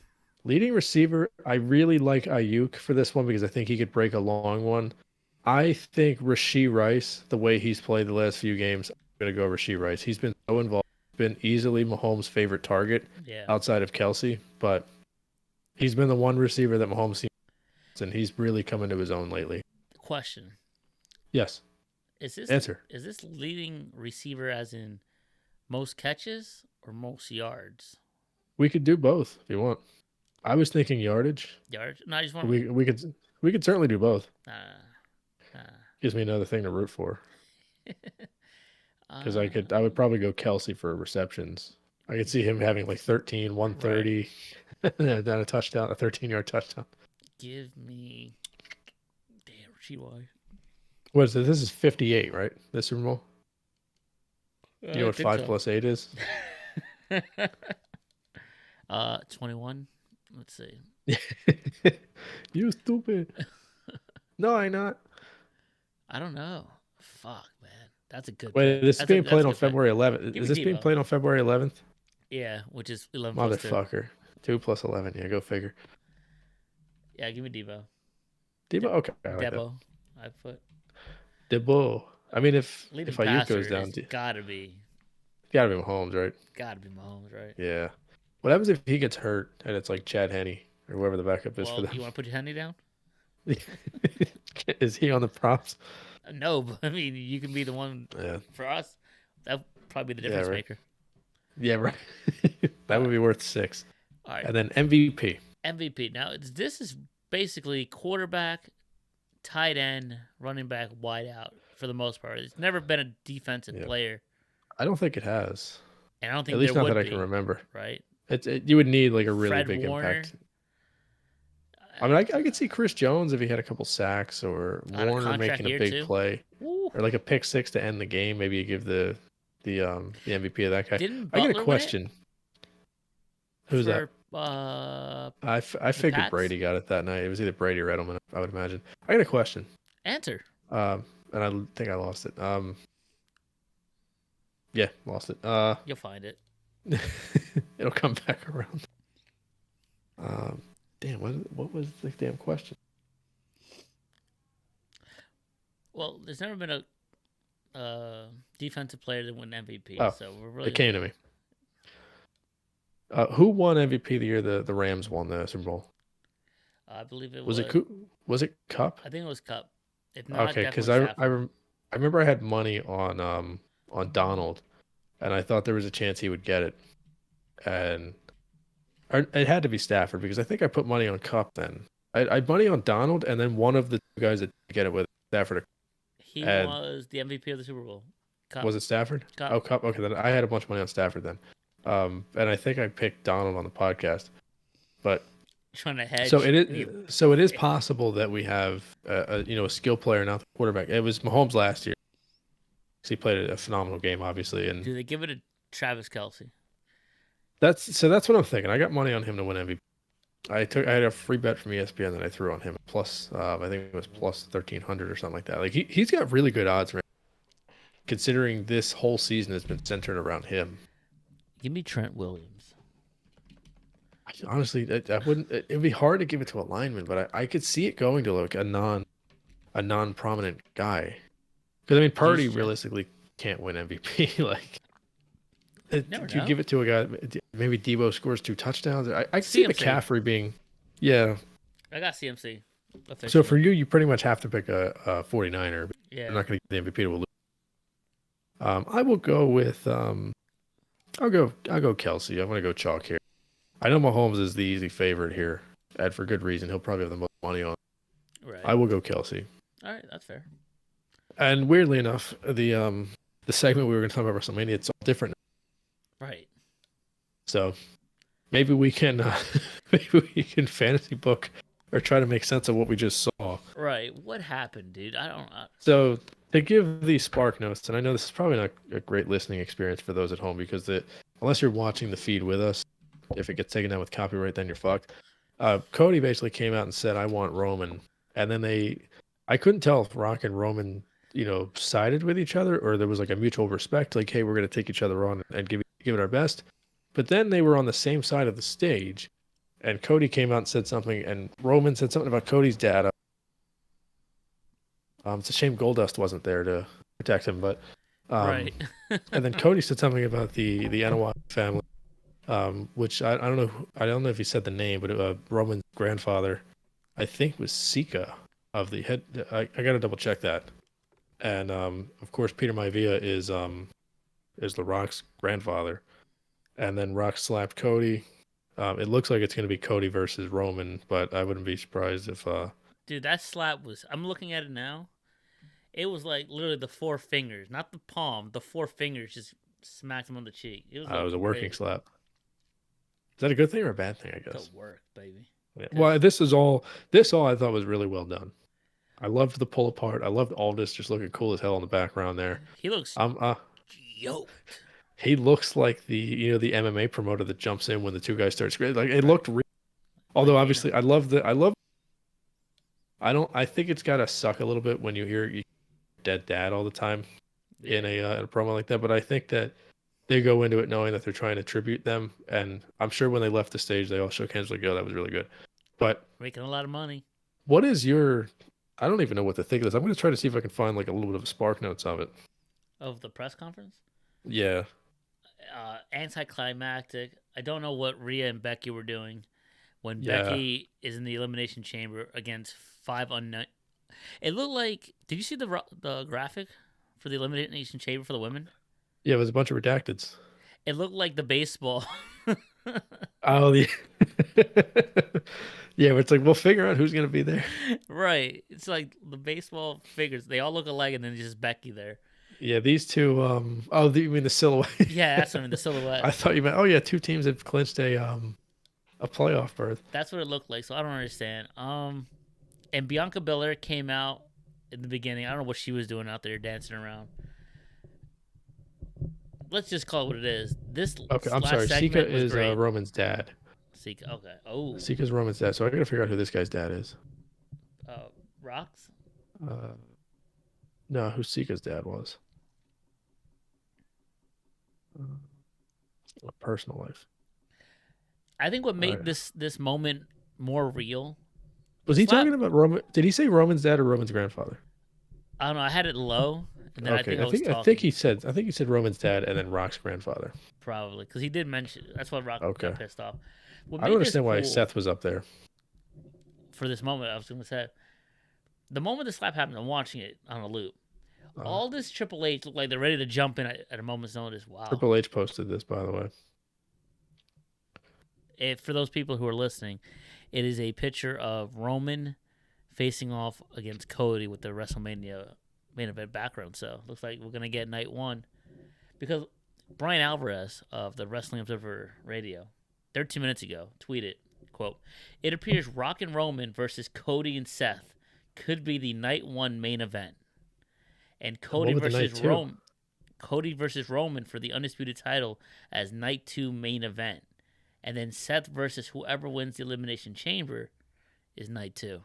I really like Ayuk for this one because I think he could break a long one. I think Rashee Rice, the way he's played the last few games, I'm going to go Rashee Rice. He's been so involved. Been easily Mahomes' favorite target outside of Kelce, but he's been the one receiver that Mahomes seems, and he's really come into his own lately. Question. Yes. Is this leading receiver as in most catches or most yards? We could do both if you want. I was thinking yardage. Yards? No, I just want we could certainly do both. Gives me another thing to root for. Because I would probably go Kelce for receptions. I could see him having like 13, 130, right. Then a touchdown, a 13-yard touchdown. Give me, GY. What is it? This is 58, right? This Super Bowl. You know what 5 plus 8 is? 21. Let's see. You stupid. No, I'm not. I don't know. Fuck, man. That's a good. Wait, this is being played on February 11th. Is this being played on February 11th? Yeah, which is 11. Motherfucker. 2 plus 11. Yeah, go figure. Yeah, give me Debo. Debo, okay. Debo. I put Debo. I mean, if leading Ayuk goes down, it's gotta be Mahomes, right? Gotta be Mahomes, right? Yeah. What happens if he gets hurt and it's like Chad Henne or whoever the backup is for them? You want to put your Henne down? Is he on the props? No, but I mean, you can be the one for us. That would probably be the difference maker. Yeah, right. That would be worth 6. All right. And then MVP. Now, this is basically quarterback, tight end, running back, wide out for the most part. It's never been a defensive player. I don't think it has. And I don't think at least there not would that be, I can remember. Right? You would need like a really Fred big Warner. impact. I mean, I could see Chris Jones if he had a couple sacks or Warner making a big play. Ooh. Or like a pick 6 to end the game. Maybe you give the MVP of that guy. Didn't I Butler get a question. Who's that? I figured Pats? Brady got it that night. It was either Brady or Edelman, I would imagine. I got a question. Answer. And I think I lost it. Yeah, lost it. You'll find it. It'll come back around. Damn, what was the damn question? Well, there's never been a defensive player that won MVP. Oh, So we're really. It came to me. Who won MVP the year the Rams won the Super Bowl? I believe it Was it Cup? I think it was Cup. If not, Okay, because definitely I remember I had money on Donald, and I thought there was a chance he would get it, and it had to be Stafford because I think I put money on Cup then. I had money on Donald, and then one of the two guys that did get it with Stafford. He was the MVP of the Super Bowl. Cup. Was it Stafford? Cup. Oh, Cup. Okay, then I had a bunch of money on Stafford then, and I think I picked Donald on the podcast, but. Trying to hedge. So it is possible that we have a skill player, not the quarterback. It was Mahomes last year. He played a phenomenal game, obviously, and do they give it to Travis Kelce? that's what I'm thinking. I got money on him to win MVP. I had a free bet from ESPN that I threw on him. Plus, I think it was plus 1,300 or something like that. Like he's got really good odds, right? Considering this whole season has been centered around him. Give me Trent Williams. Honestly, it'd be hard to give it to a lineman, but I could see it going to like a non-prominent guy. Because I mean, Purdy realistically can't win MVP. Like, you give it to a guy, maybe Debo scores 2 touchdowns. I see McCaffrey being, yeah. I got CMC. Officially. So for you pretty much have to pick a 49er. Yeah. You're not going to get the MVP to a loser. I will go with I'll go Kelsey. I'm going to go chalk here. I know Mahomes is the easy favorite here, and for good reason. He'll probably have the most money on. Right. I will go Kelsey. All right, that's fair. And weirdly enough, the segment we were going to talk about WrestleMania, it's all different. Right. So maybe we can fantasy book or try to make sense of what we just saw. Right. What happened, dude? I don't. So to give the spark notes, and I know this is probably not a great listening experience for those at home because unless you're watching the feed with us. If it gets taken down with copyright, then you're fucked. Cody basically came out and said, "I want Roman," and then I couldn't tell if Rock and Roman, sided with each other or there was like a mutual respect, like, "Hey, we're going to take each other on and give it our best." But then they were on the same side of the stage, and Cody came out and said something, and Roman said something about Cody's dad. It's a shame Goldust wasn't there to protect him, but right. And then Cody said something about the Anahuac family. Which I don't know if he said the name, but Roman's grandfather, I think, was Sika of the head. I got to double check that. And of course, Peter Maivia is The Rock's grandfather. And then Rock slapped Cody. It looks like it's going to be Cody versus Roman, but I wouldn't be surprised if. Dude, that slap was. I'm looking at it now. It was like literally the 4 fingers, not the palm. The 4 fingers just smacked him on the cheek. It was a working slap. Is that a good thing or a bad thing, I guess? It'll work, baby. Yeah. Well, this all I thought was really well done. I loved the pull apart. I loved Aldis just looking cool as hell in the background there. He looks yoked. He looks like the MMA promoter that jumps in when the two guys start screaming. Like it looked real. Although obviously I think it's gotta suck a little bit when you hear your dead dad all the time in a promo like that. But I think that they go into it knowing that they're trying to tribute them, and I'm sure when they left the stage, they all shook hands like, "Yo, that was really good." But making a lot of money. What is your? I don't even know what to think of this. I'm going to try to see if I can find like a little bit of spark notes of it. Of the press conference? Yeah. Anticlimactic. I don't know what Rhea and Becky were doing when Becky is in the Elimination Chamber against 5 unknown. It looked like. Did you see the graphic for the Elimination Chamber for the women? Yeah, it was a bunch of redacteds. It looked like the baseball. Oh, yeah. Yeah, but it's like, we'll figure out who's going to be there. Right. It's like the baseball figures. They all look alike, and then just Becky there. Yeah, these two. You mean the silhouette? Yeah, that's what I mean, the silhouette. I thought you meant, 2 teams have clinched a playoff berth. That's what it looked like, so I don't understand. And Bianca Belair came out in the beginning. I don't know what she was doing out there dancing around. Let's just call it what it is. Okay, I'm sorry. Sika is Roman's dad. Sika. Okay. Oh. Sika's Roman's dad. So I got to figure out who this guy's dad is. Rocks. No, who Sika's dad was. Personal life. I think what made this moment more real. Was he talking about Roman? Did he say Roman's dad or Roman's grandfather? I don't know. I had it low. And then Okay, I think he said Roman's dad and then Rock's grandfather. Probably because he did mention. That's why Rock got pissed off. I don't understand why Seth was up there. For this moment, I was going to say, the moment the slap happened, I'm watching it on a loop. All this Triple H look like they're ready to jump in at a moment's notice. Wow. Triple H posted this, by the way. For those people who are listening, it is a picture of Roman facing off against Cody with the WrestleMania main event background. So looks like we're going to get night one. Because Brian Alvarez of the Wrestling Observer Radio, 13 minutes ago, tweeted, quote, "It appears Rock and Roman versus Cody and Seth could be the night one main event. And Cody versus Roman for the undisputed title as night two main event. And then Seth versus whoever wins the Elimination Chamber is night two."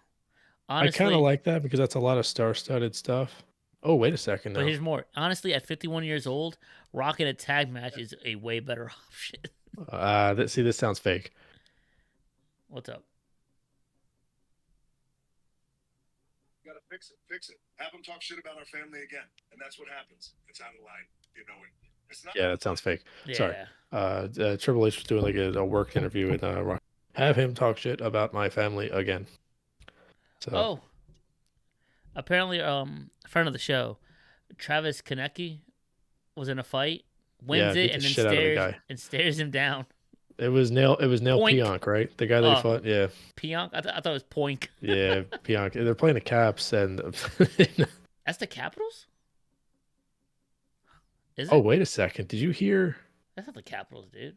Honestly, I kind of like that because that's a lot of star-studded stuff. Oh, wait a second. But here's more. Honestly, at 51 years old, Rock in a tag match is a way better option. See, this sounds fake. What's up? You gotta fix it. Have them talk shit about our family again, and that's what happens. It's out of line, you know. It's not. Yeah, that sounds fake. Yeah. Sorry. Triple H was doing like a work interview with Rock. Have him talk shit about my family again. So. Apparently, a friend of the show, Travis Konecki, was in a fight, wins it, and then stares him down. It was Nail Pionk, right? The guy that he fought. Yeah. Pionk? I thought it was Poink. Yeah, Pionk. They're playing the Caps, and that's the Capitals? Is it? Oh, wait a second. Did you hear? That's not the Capitals, dude.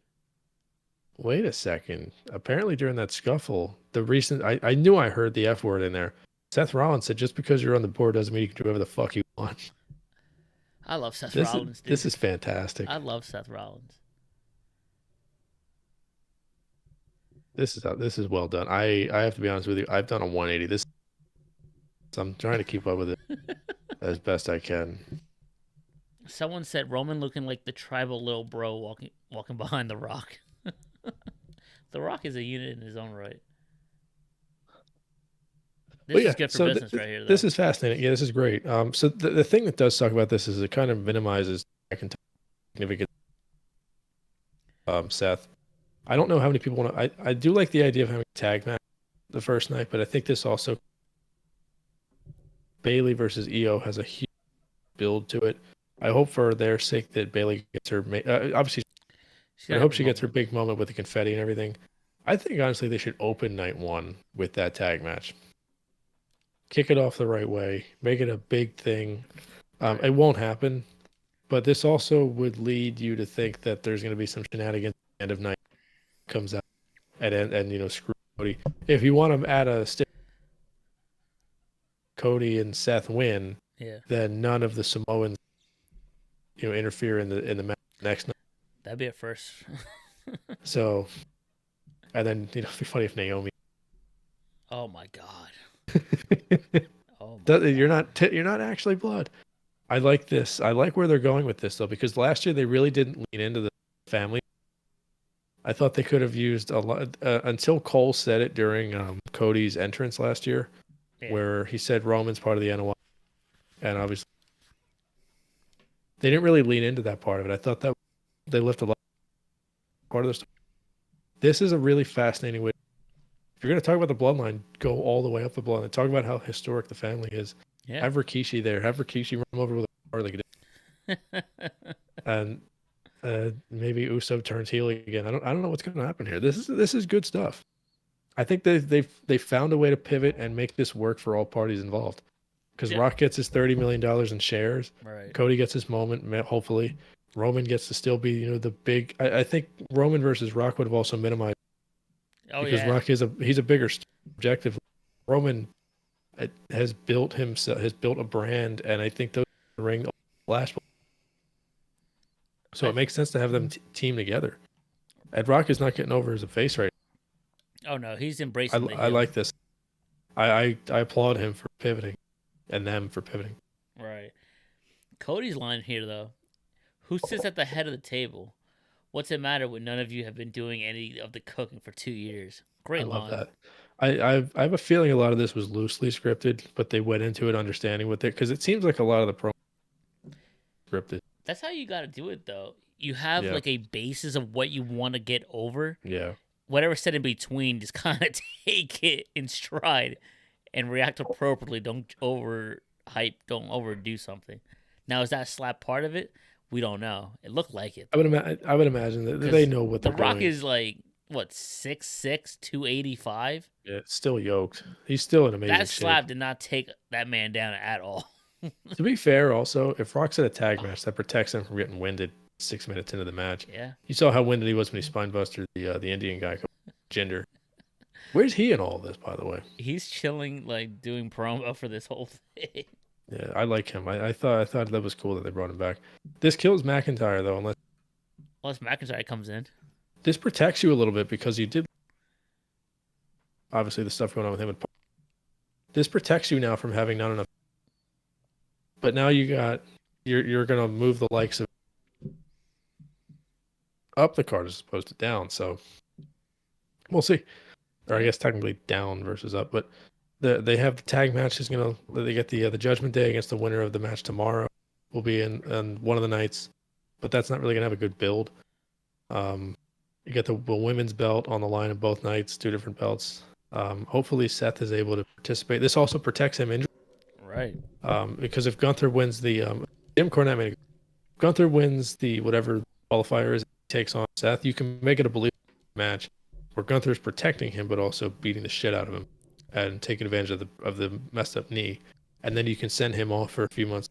Wait a second. Apparently, during that scuffle, I knew I heard the F word in there. Seth Rollins said, "Just because you're on the board doesn't mean you can do whatever the fuck you want." I love Seth Rollins, dude. This is fantastic. I love Seth Rollins. This is well done. I have to be honest with you. I've done a 180. I'm trying to keep up with it as best I can. Someone said Roman looking like the tribal little bro walking behind The Rock. The Rock is a unit in his own right. This is good for business right here, though. This is fascinating. Yeah, this is great. So the thing that does talk about this is it kind of minimizes significant Seth. I don't know how many people want to. I do like the idea of having a tag match the first night, but I think this also Bayley versus Io has a huge build to it. I hope for their sake that Bayley gets her. Obviously, I hope she gets her big moment with the confetti and everything. I think honestly they should open night one with that tag match. Kick it off the right way. Make it a big thing. It won't happen, but this also would lead you to think that there's going to be some shenanigans at the end of night comes out and screw Cody. If you want to add a stick, Cody and Seth win, then none of the Samoans interfere in the match next night. That'd be a first. So, and then it'd be funny if Naomi. Oh my God. You're not actually blood. I like this. I like where they're going with this though, because last year they really didn't lean into the family. I thought they could have used a lot until Cole said it during Cody's entrance last year, where he said Roman's part of the NOI, and obviously they didn't really lean into that part of it. I thought that they left a lot part of this. This is a really fascinating way. If you're going to talk about the bloodline, go all the way up the bloodline. Talk about how historic the family is. Yeah. Have Rikishi there. Have Rikishi run him over with a car like it is. And maybe Uso turns heel again. I don't know what's going to happen here. This is good stuff. I think they found a way to pivot and make this work for all parties involved. Because Rock gets his $30 million in shares. Right. Cody gets his moment, hopefully. Roman gets to still be the big. I think Roman versus Rock would have also minimized. Because Rock he's a bigger objective. Roman has built a brand, and I think those ring flash. So it makes sense to have them team together. And Rock is not getting over as a face right now. Oh no, he's embracing the I heel. like this. I applaud him for pivoting, and them for pivoting. Right. Cody's line here though: "Who sits at the head of the table? What's it matter when none of you have been doing any of the cooking for 2 years?" I Great love line. that. I have a feeling a lot of this was loosely scripted, but they went into it understanding what they, because it seems like a lot of the pro scripted. That's how you got to do it though. You have Yeah. like a basis of what you want to get over. Yeah. Whatever's said in between, just kind of take it in stride and react appropriately. Don't overhype. Don't overdo something. Now, is that slap part of it? We don't know. It looked like it. I would imagine that they know what The they're Rock doing. is like what 6'6", 285. Yeah, still yoked. He's still in amazing That shape. slap did not take that man down at all. To be fair, also, if Rock's in a tag match, that protects him from getting winded 6 minutes into the match. Yeah. You saw how winded he was when he spinebustered the Indian guy, Jinder. Where's he in all this, by the way? He's chilling, like doing promo for this whole thing. Yeah, I like him. I thought that was cool that they brought him back. This kills McIntyre though, Unless McIntyre comes in. this protects you a little bit because you did obviously the stuff going on with him. This protects you now from having not enough. But now you're gonna move the likes of up the card as opposed to down. So we'll see. Or I guess technically down versus up, but they have the tag match is gonna they get the Judgment Day against the winner of the match tomorrow. Will be in one of the nights, but that's not really gonna have a good build. You get the women's belt on the line in both nights, 2 different belts. Hopefully Seth is able to participate. This also protects him injury. Right. Because if Gunther wins the Jim Cornette made Gunther wins the whatever qualifier is, takes on Seth, you can make it a believable match where Gunther's protecting him but also beating the shit out of him and taking advantage of the messed up knee, and then you can send him off for a few months.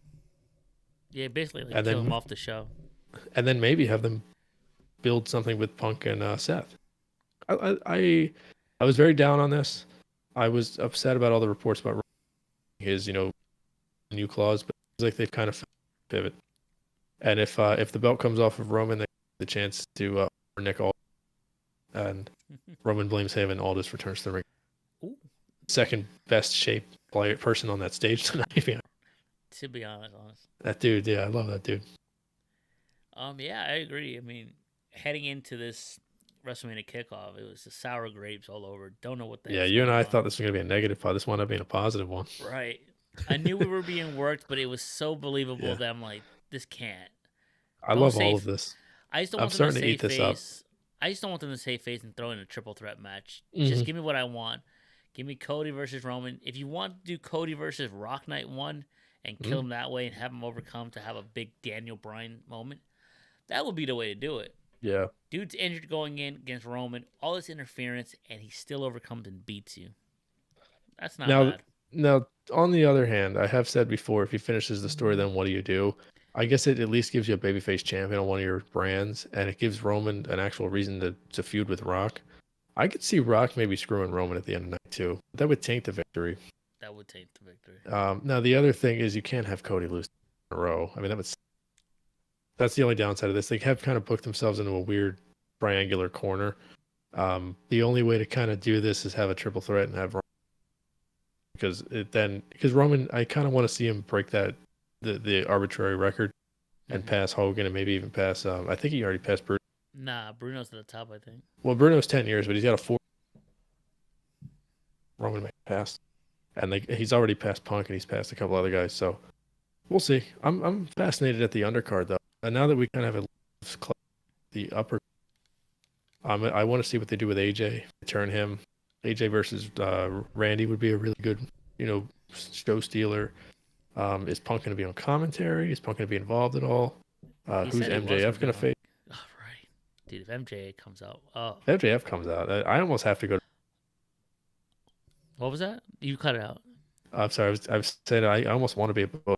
Yeah, basically like And kill then- him off the show. And then maybe have them build something with Punk and Seth. I was very down on this. I was upset about all the reports about his new clause, but it's like they've kind of pivot. And if the belt comes off of Roman, they have the chance to Nick Aldis, and Roman blames him, and Aldis returns to the ring. Ooh. Second best shaped person on that stage tonight. Yeah. To be honest. That dude, yeah, I love that dude. Yeah, I agree. I mean, heading into this WrestleMania kickoff, it was just sour grapes all over. Don't know what the Yeah, heck's you and going I on. thought this was gonna be a negative pod. This wound up being a positive one. Right. I knew we were being worked, but it was so believable Yeah. that I'm like, this can't. I Don't love say all f- of this. I just don't I'm want them starting to to save eat this up. face. I just don't want them to save face and throw in a triple threat match. Mhm. Just give me what I want. Give me Cody versus Roman. If you want to do Cody versus Rock Night 1 and kill him that way and have him overcome to have a big Daniel Bryan moment, that would be the way to do it. Yeah. Dude's injured going in against Roman, all this interference, and he still overcomes and beats you. That's not bad. Now, on the other hand, I have said before, if he finishes the story, then what do? I guess it at least gives you a babyface champion on one of your brands, and it gives Roman an actual reason to feud with Rock. I could see Rock maybe screwing Roman at the end of the night, too. That would taint the victory. That would take the victory. Now, the other thing is you can't have Cody lose in a row. I mean, that's the only downside of this. They have kind of booked themselves into a weird triangular corner. The only way to kind of do this is have a triple threat and have Roman. Because Roman, I kind of want to see him break the arbitrary record and pass Hogan and maybe even pass. I think he already passed Bruno. Nah, Bruno's at the top, I think. Well, Bruno's 10 years, but he's got a 4. Roman may pass, and he's already passed Punk and he's passed a couple other guys. So we'll see. I'm fascinated at the undercard though, and now that we kind of have the upper, I want to see what they do with AJ. Return him. AJ versus Randy would be a really good, show stealer. Is Punk going to be on commentary? Is Punk going to be involved at all? He Who's said he was MJF going to gonna face? Oh, right. Dude, if MJ comes out, oh. If MJF comes out, I almost have to go. What was that? You cut it out. I'm sorry. I was saying I almost want to be a.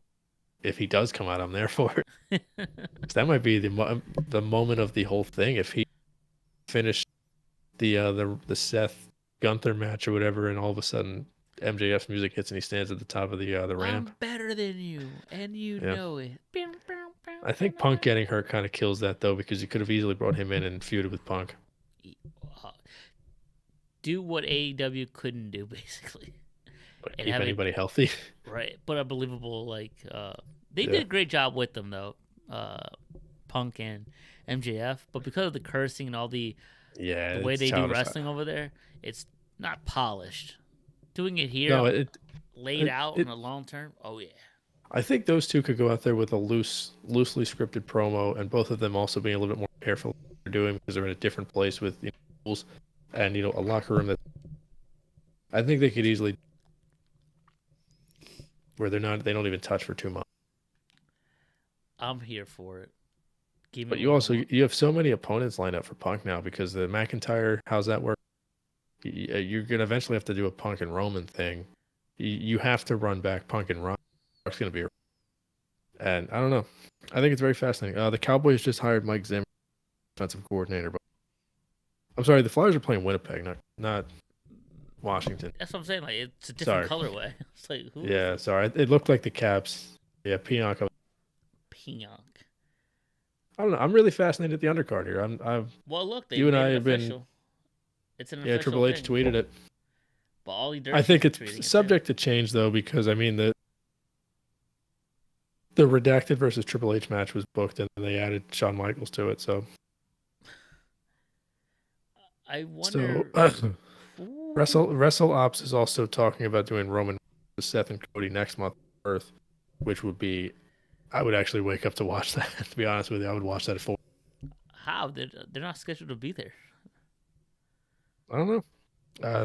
If he does come out, I'm there for it. 'Cause that might be the moment of the whole thing. If he finished the Seth Gunther match or whatever, and all of a sudden MJF's music hits and he stands at the top of the ramp. I'm better than you, and you Yeah. know it. I think Punk getting hurt kind of kills that though, because you could have easily brought him in and feuded with Punk. do what AEW couldn't do, basically. But And keep have it- anybody healthy. Right, but a believable they Yeah. did a great job with them though, Punk and MJF. But because of the cursing and all the Yeah, way it's they do childish. wrestling over there, it's not polished. Doing it here, No, laid out in the long term. Oh yeah, I think those two could go out there with a loosely scripted promo, and both of them also being a little bit more careful what they're doing because they're in a different place with rules and a locker room that I think they could easily where they don't even touch for 2 months. I'm here for it. Give me But you what I also want. you have so many opponents lined up for Punk now because the McIntyre, how's that work? You're gonna eventually have to do a Punk and Roman thing. You have to run back Punk and Roman. It's gonna be, and I don't know. I think it's very fascinating. The Cowboys just hired Mike Zimmer, defensive coordinator. But I'm sorry, the Flyers are playing Winnipeg, not Washington. That's what I'm saying. Like it's a different Sorry. colorway. It's like who? Yeah, sorry. It looked like the Caps. Yeah, Pionk. Pionk. I don't know. I'm really fascinated at the undercard here. I'm Well, look, they You and made I it have been- official. It's an yeah. official Triple H thing. tweeted it. But all he I think tweeting it it's subject to change though because I mean the Redacted versus Triple H match was booked and they added Shawn Michaels to it. So too. I wonder. Ooh. Wrestle Ops is also talking about doing Roman versus Seth and Cody next month on Earth, which would be I would actually wake up to watch that. To be honest with you, I would watch that at 4. How they're not scheduled to be there. I don't know.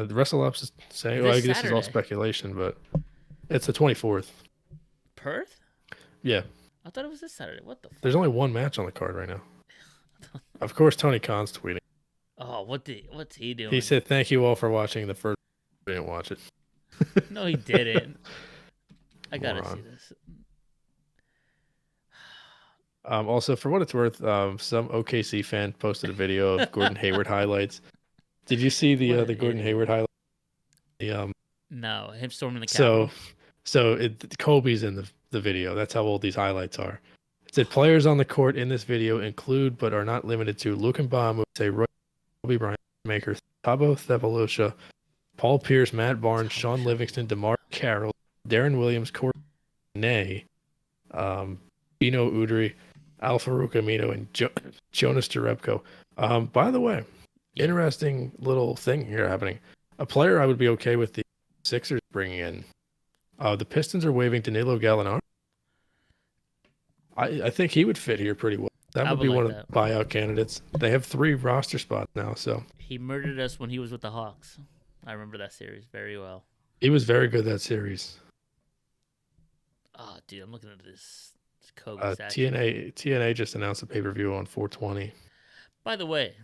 The Wrestle Ops is saying, This well, I guess this is all Saturday. speculation, but it's the 24th. Perth? Yeah, I thought it was this Saturday. What the? there's only one match on the card right now. Of course, Tony Khan's tweeting. Oh, what's he doing? He said, "Thank you all for watching the first." I didn't watch it. No, he didn't. I gotta Moron. see this. Also, for what it's worth, some OKC fan posted a video of Gordon Hayward highlights. Did you see What the an Gordon idiot. Hayward highlight? The No, him storming the so Capitol. Kobe's in the video. That's how old these highlights are. It said players on the court in this video include but are not limited to Luke Mbah, Roy, Kobe Bryant, Maker, Thabo Thebalusha, Paul Pierce, Matt Barnes, Sean Livingston, DeMar Carroll, Darren Williams, Corey Nay, Bino Udry, Al Farouk Amino, and Jonas Jerebko. By the way, interesting little thing here happening. A player I would be okay with the Sixers bringing in. The Pistons are waving Danilo Gallinari. I think he would fit here pretty well. That I would would be like one that. of the buyout candidates. They have 3 roster spots now, so He murdered us when he was with the Hawks. I remember that series very well. he was very good that series. Oh, dude, I'm looking at this Kobe statue. TNA just announced a pay-per-view on 420. By the way,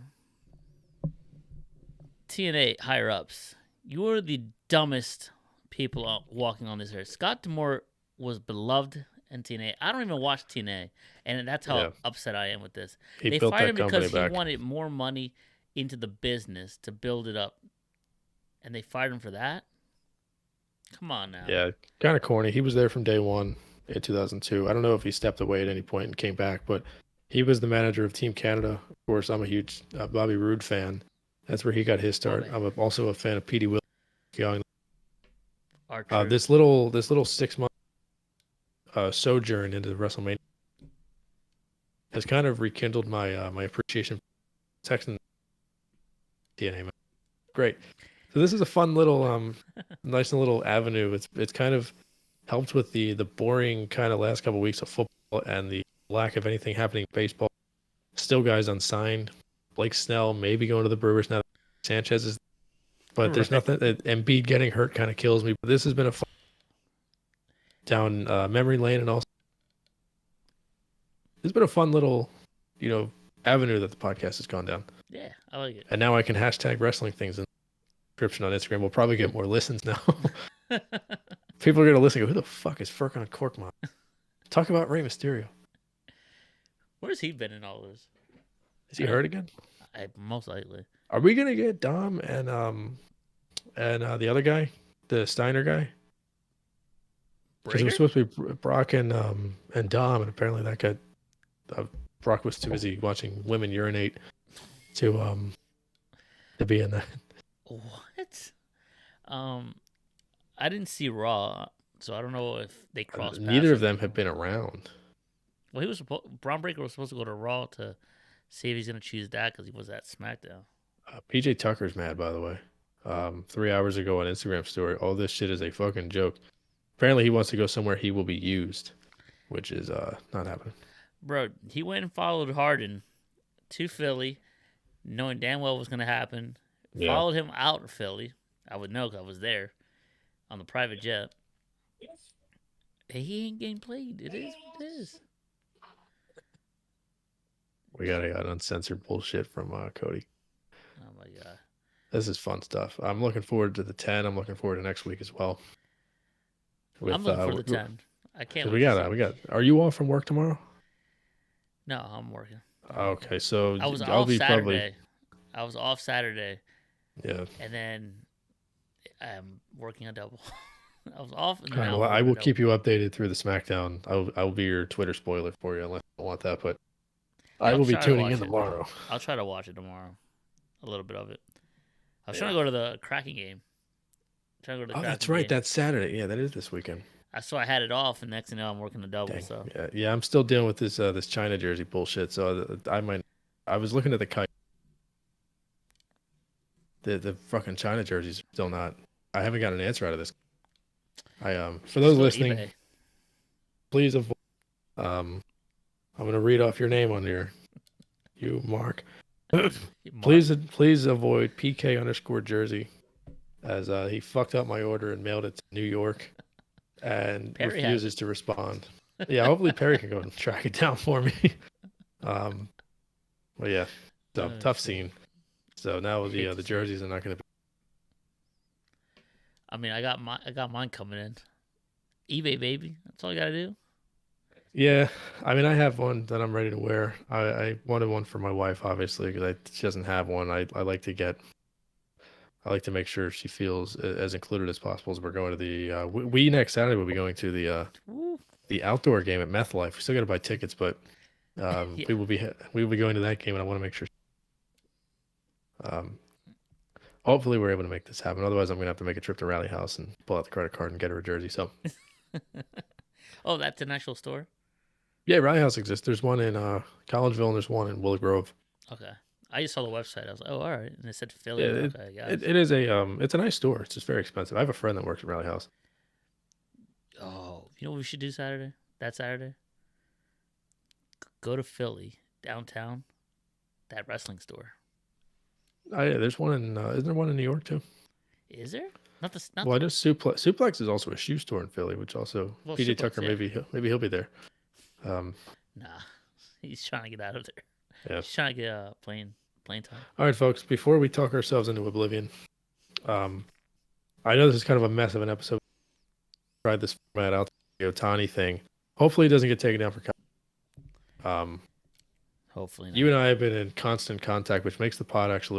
TNA higher ups, you are the dumbest people walking on this earth. Scott D'Amore was beloved in TNA. I don't even watch TNA, and that's how Yeah. upset I am with this. He They built fired that him company because back. he wanted more money into the business to build it up, and they fired him for that. Come on now. Yeah, kind of corny. He was there from day one in 2002. I don't know if he stepped away at any point and came back, but he was the manager of Team Canada. Of course, I'm a huge Bobby Roode fan. That's where he got his start. Bobby. I'm also a fan of Petey Williams. Young. Archer. This little 6-month sojourn into WrestleMania has kind of rekindled my my appreciation for Texan TNA. Man. Great. So this is a fun little nice little avenue. It's kind of helped with the boring kind of last couple of weeks of football and the lack of anything happening in baseball. Still guys unsigned. Blake Snell maybe going to the Brewers now. Sanchez is, but there's Right. nothing. Embiid getting hurt kind of kills me. But this has been a fun down memory lane, and also it's been a fun little, avenue that the podcast has gone down. Yeah, I like it. And now I can hashtag wrestling things in the description on Instagram. We'll probably get more listens now. People are gonna listen. And go, who the fuck is Furk on a cork mom? Talk about Rey Mysterio. Where's he been in all this? Is he hurt again? Most likely. Are we gonna get Dom and the other guy, the Steiner guy? Because it was Breaker? supposed to be Brock and Dom, and apparently that guy, Brock was too busy watching women urinate to be in that. What? I didn't see Raw, so I don't know if they crossed paths. Neither of them have been around. Well, Braun Breaker was supposed to go to Raw to see if he's gonna choose that because he was at SmackDown. PJ Tucker's mad, by the way. 3 hours ago on Instagram story, all this shit is a fucking joke. Apparently, he wants to go somewhere he will be used, which is not happening. Bro, he went and followed Harden to Philly, knowing damn well what was gonna happen. Yeah. Followed him out of Philly. I would know because I was there on the private jet. He ain't getting played. It is what it is. We got uncensored bullshit from Cody. Oh my god. This is fun stuff. I'm looking forward to the 10. I'm looking forward to next week as well. I'm looking for the 10. I can't. We got. Are you off from work tomorrow? No, I'm working. Okay, so I was I'll off be Saturday. I was off Saturday. Yeah. And then I'm working a double. I was off. And All right, well, I will keep you updated through the SmackDown. I will be your Twitter spoiler for you unless you don't want that, but I will be tuning in tomorrow. I'll try to watch it tomorrow. A little bit of it. I was trying to go to the Kraken game. That's right. That's Saturday. Yeah, that is this weekend. So I had it off, and next thing you know, I'm working a double. Dang. So Yeah, I'm still dealing with this China jersey bullshit. So I was looking at the kite. The fucking China jerseys are still not. I haven't got an answer out of this. For those listening, eBay. please avoid. I'm gonna read off your name on here. You Mark. Please avoid PK_jersey, as he fucked up my order and mailed it to New York, and Perry refuses to respond. Yeah, hopefully Perry can go and track it down for me. But yeah, so tough scene. So now the jerseys are not going to be. I mean, I got mine coming in. eBay, baby. That's all you gotta do. Yeah, I mean, I have one that I'm ready to wear. I wanted one for my wife, obviously, because she doesn't have one. I like to make sure she feels as included as possible as we're going to the. We next Saturday will be going to the outdoor game at MethLife. We still got to buy tickets, but Yeah. we will be going to that game, and I want to make sure. Hopefully, we're able to make this happen. Otherwise, I'm gonna have to make a trip to Rally House and pull out the credit card and get her a jersey. So. Oh, that's an actual store? Yeah, Rally House exists. There's one in Collegeville and there's one in Willow Grove. Okay. I just saw the website. I was like, oh, all right. And it said Philly. Yeah, Okay, it is it's a nice store. It's just very expensive. I have a friend that works at Rally House. Oh, you know what we should do Saturday? That Saturday? Go to Philly, downtown, that wrestling store. Oh, yeah, there's one in isn't there one in New York too? Is there? I know Suplex is also a shoe store in Philly, which also PJ Tucker, yeah. maybe he'll be there. Nah, he's trying to get out of there. Yeah. He's trying to get plane time. All right, folks. Before we talk ourselves into oblivion, I know this is kind of a mess of an episode. Tried this format out, the Otani thing. Hopefully, it doesn't get taken down for. Hopefully not. You and I have been in constant contact, which makes the pod actually.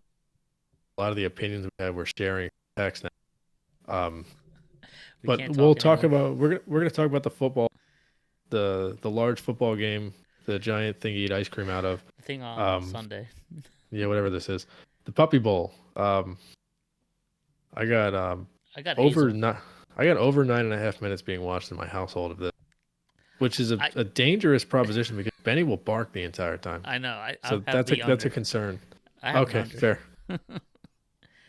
A lot of the opinions we have, we're sharing text now. But we'll talk about we're gonna talk about the football, the large football game, the giant thing you eat ice cream out of. The thing on Sunday. Yeah, whatever this is, the Puppy Bowl. I got over 9.5 minutes being watched in my household of this, which is a dangerous proposition because Benny will bark the entire time. I know. That's a concern. Okay, fair.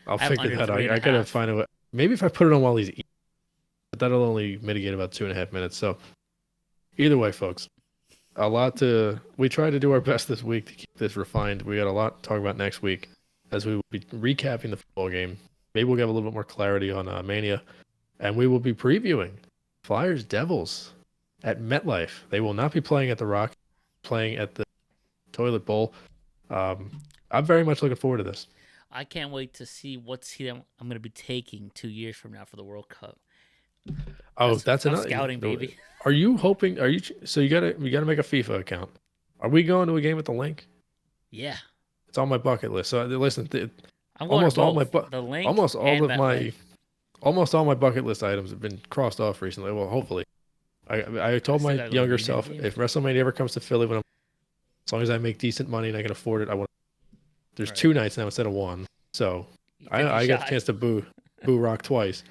I'll figure that out. I gotta find a way. Maybe if I put it on while he's eating, but that'll only mitigate about 2.5 minutes. So either way, folks, we try to do our best this week to keep this refined. We got a lot to talk about next week as we will be recapping the football game. Maybe we'll get a little bit more clarity on Mania, and we will be previewing Flyers Devils at MetLife. They will not be playing at the Rock, playing at the Toilet Bowl. I'm very much looking forward to this. I can't wait to see what team I'm going to be taking 2 years from now for the World Cup. That's another scouting, baby. Are you hoping? So you gotta make a FIFA account. Are we going to a game with the link? Yeah, it's on my bucket list. So listen, I'm going almost to all my the link almost all of MetLife. almost all my bucket list items have been crossed off recently. Well, hopefully, I told my younger self if WrestleMania ever comes to Philly, as long as I make decent money and I can afford it, I want. There's 2 nights now instead of 1. So I got the shot. chance to boo Rock twice.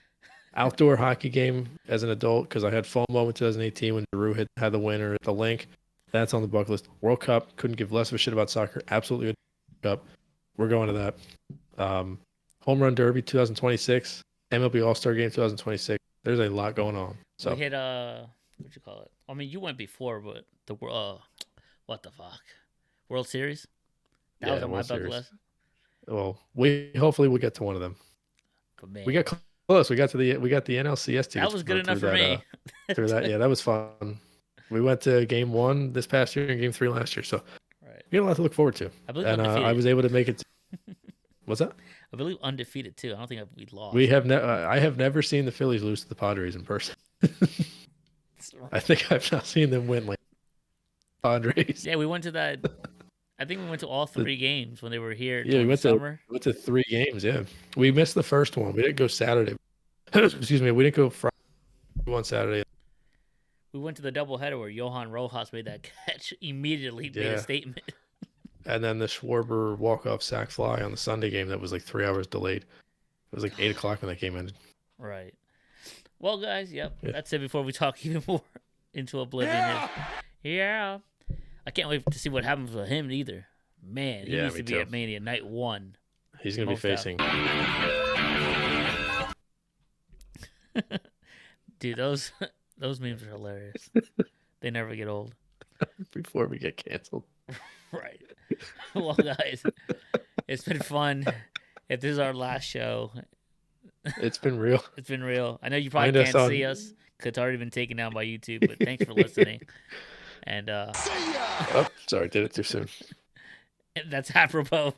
Outdoor hockey game as an adult because I had FOMO in 2018 when Drew had the winner at the link. That's on the bucket list. World Cup, couldn't give less of a shit about soccer. Absolutely a Cup. We're going to that. Home Run Derby 2026. MLB All-Star Game 2026. There's a lot going on. So We hit what you call it? I mean, you went before, but the what the fuck? World Series? That Yeah, was on my World bucket Series. list. well, hopefully we'll get to one of them. But man, We got close. We got the NLCS tickets. that was good enough through for that, me. Through that, yeah, that was fun. We went to Game 1 this past year and Game 3 last year, so Right. we got a lot to look forward to. I believe And undefeated. I was able to make it. What's that? I believe undefeated too. I don't think we lost. We have I have never seen the Phillies lose to the Padres in person. I think I've not seen them win like Padres. Yeah, we went to that. I think we went to all 3 games when they were here. Yeah, we during went the to summer. 3 games. Yeah, we missed the first one. We didn't go Saturday. Excuse me, we didn't go Friday. On Saturday. We went to the doubleheader where Johan Rojas made that catch immediately, made Yeah. a statement. And then the Schwarber walk-off sack fly on the Sunday game that was like 3 hours delayed. It was like 8 o'clock when that game ended. Right. Well, guys, yep, Yeah. that's it. Before we talk even more into oblivion, yeah. I can't wait to see what happens with him either. Man, he Yeah, needs me to be too. at Mania night 1. He's going to be Most facing. Dude, those memes are hilarious. They never get old. Before we get canceled. Right. Well, guys, it's been fun. If this is our last show, It's been real. it's been real. I know you probably Find us can't on- see us because it's already been taken down by YouTube, but thanks for listening. And Oh, sorry, did it too soon. that's apropos.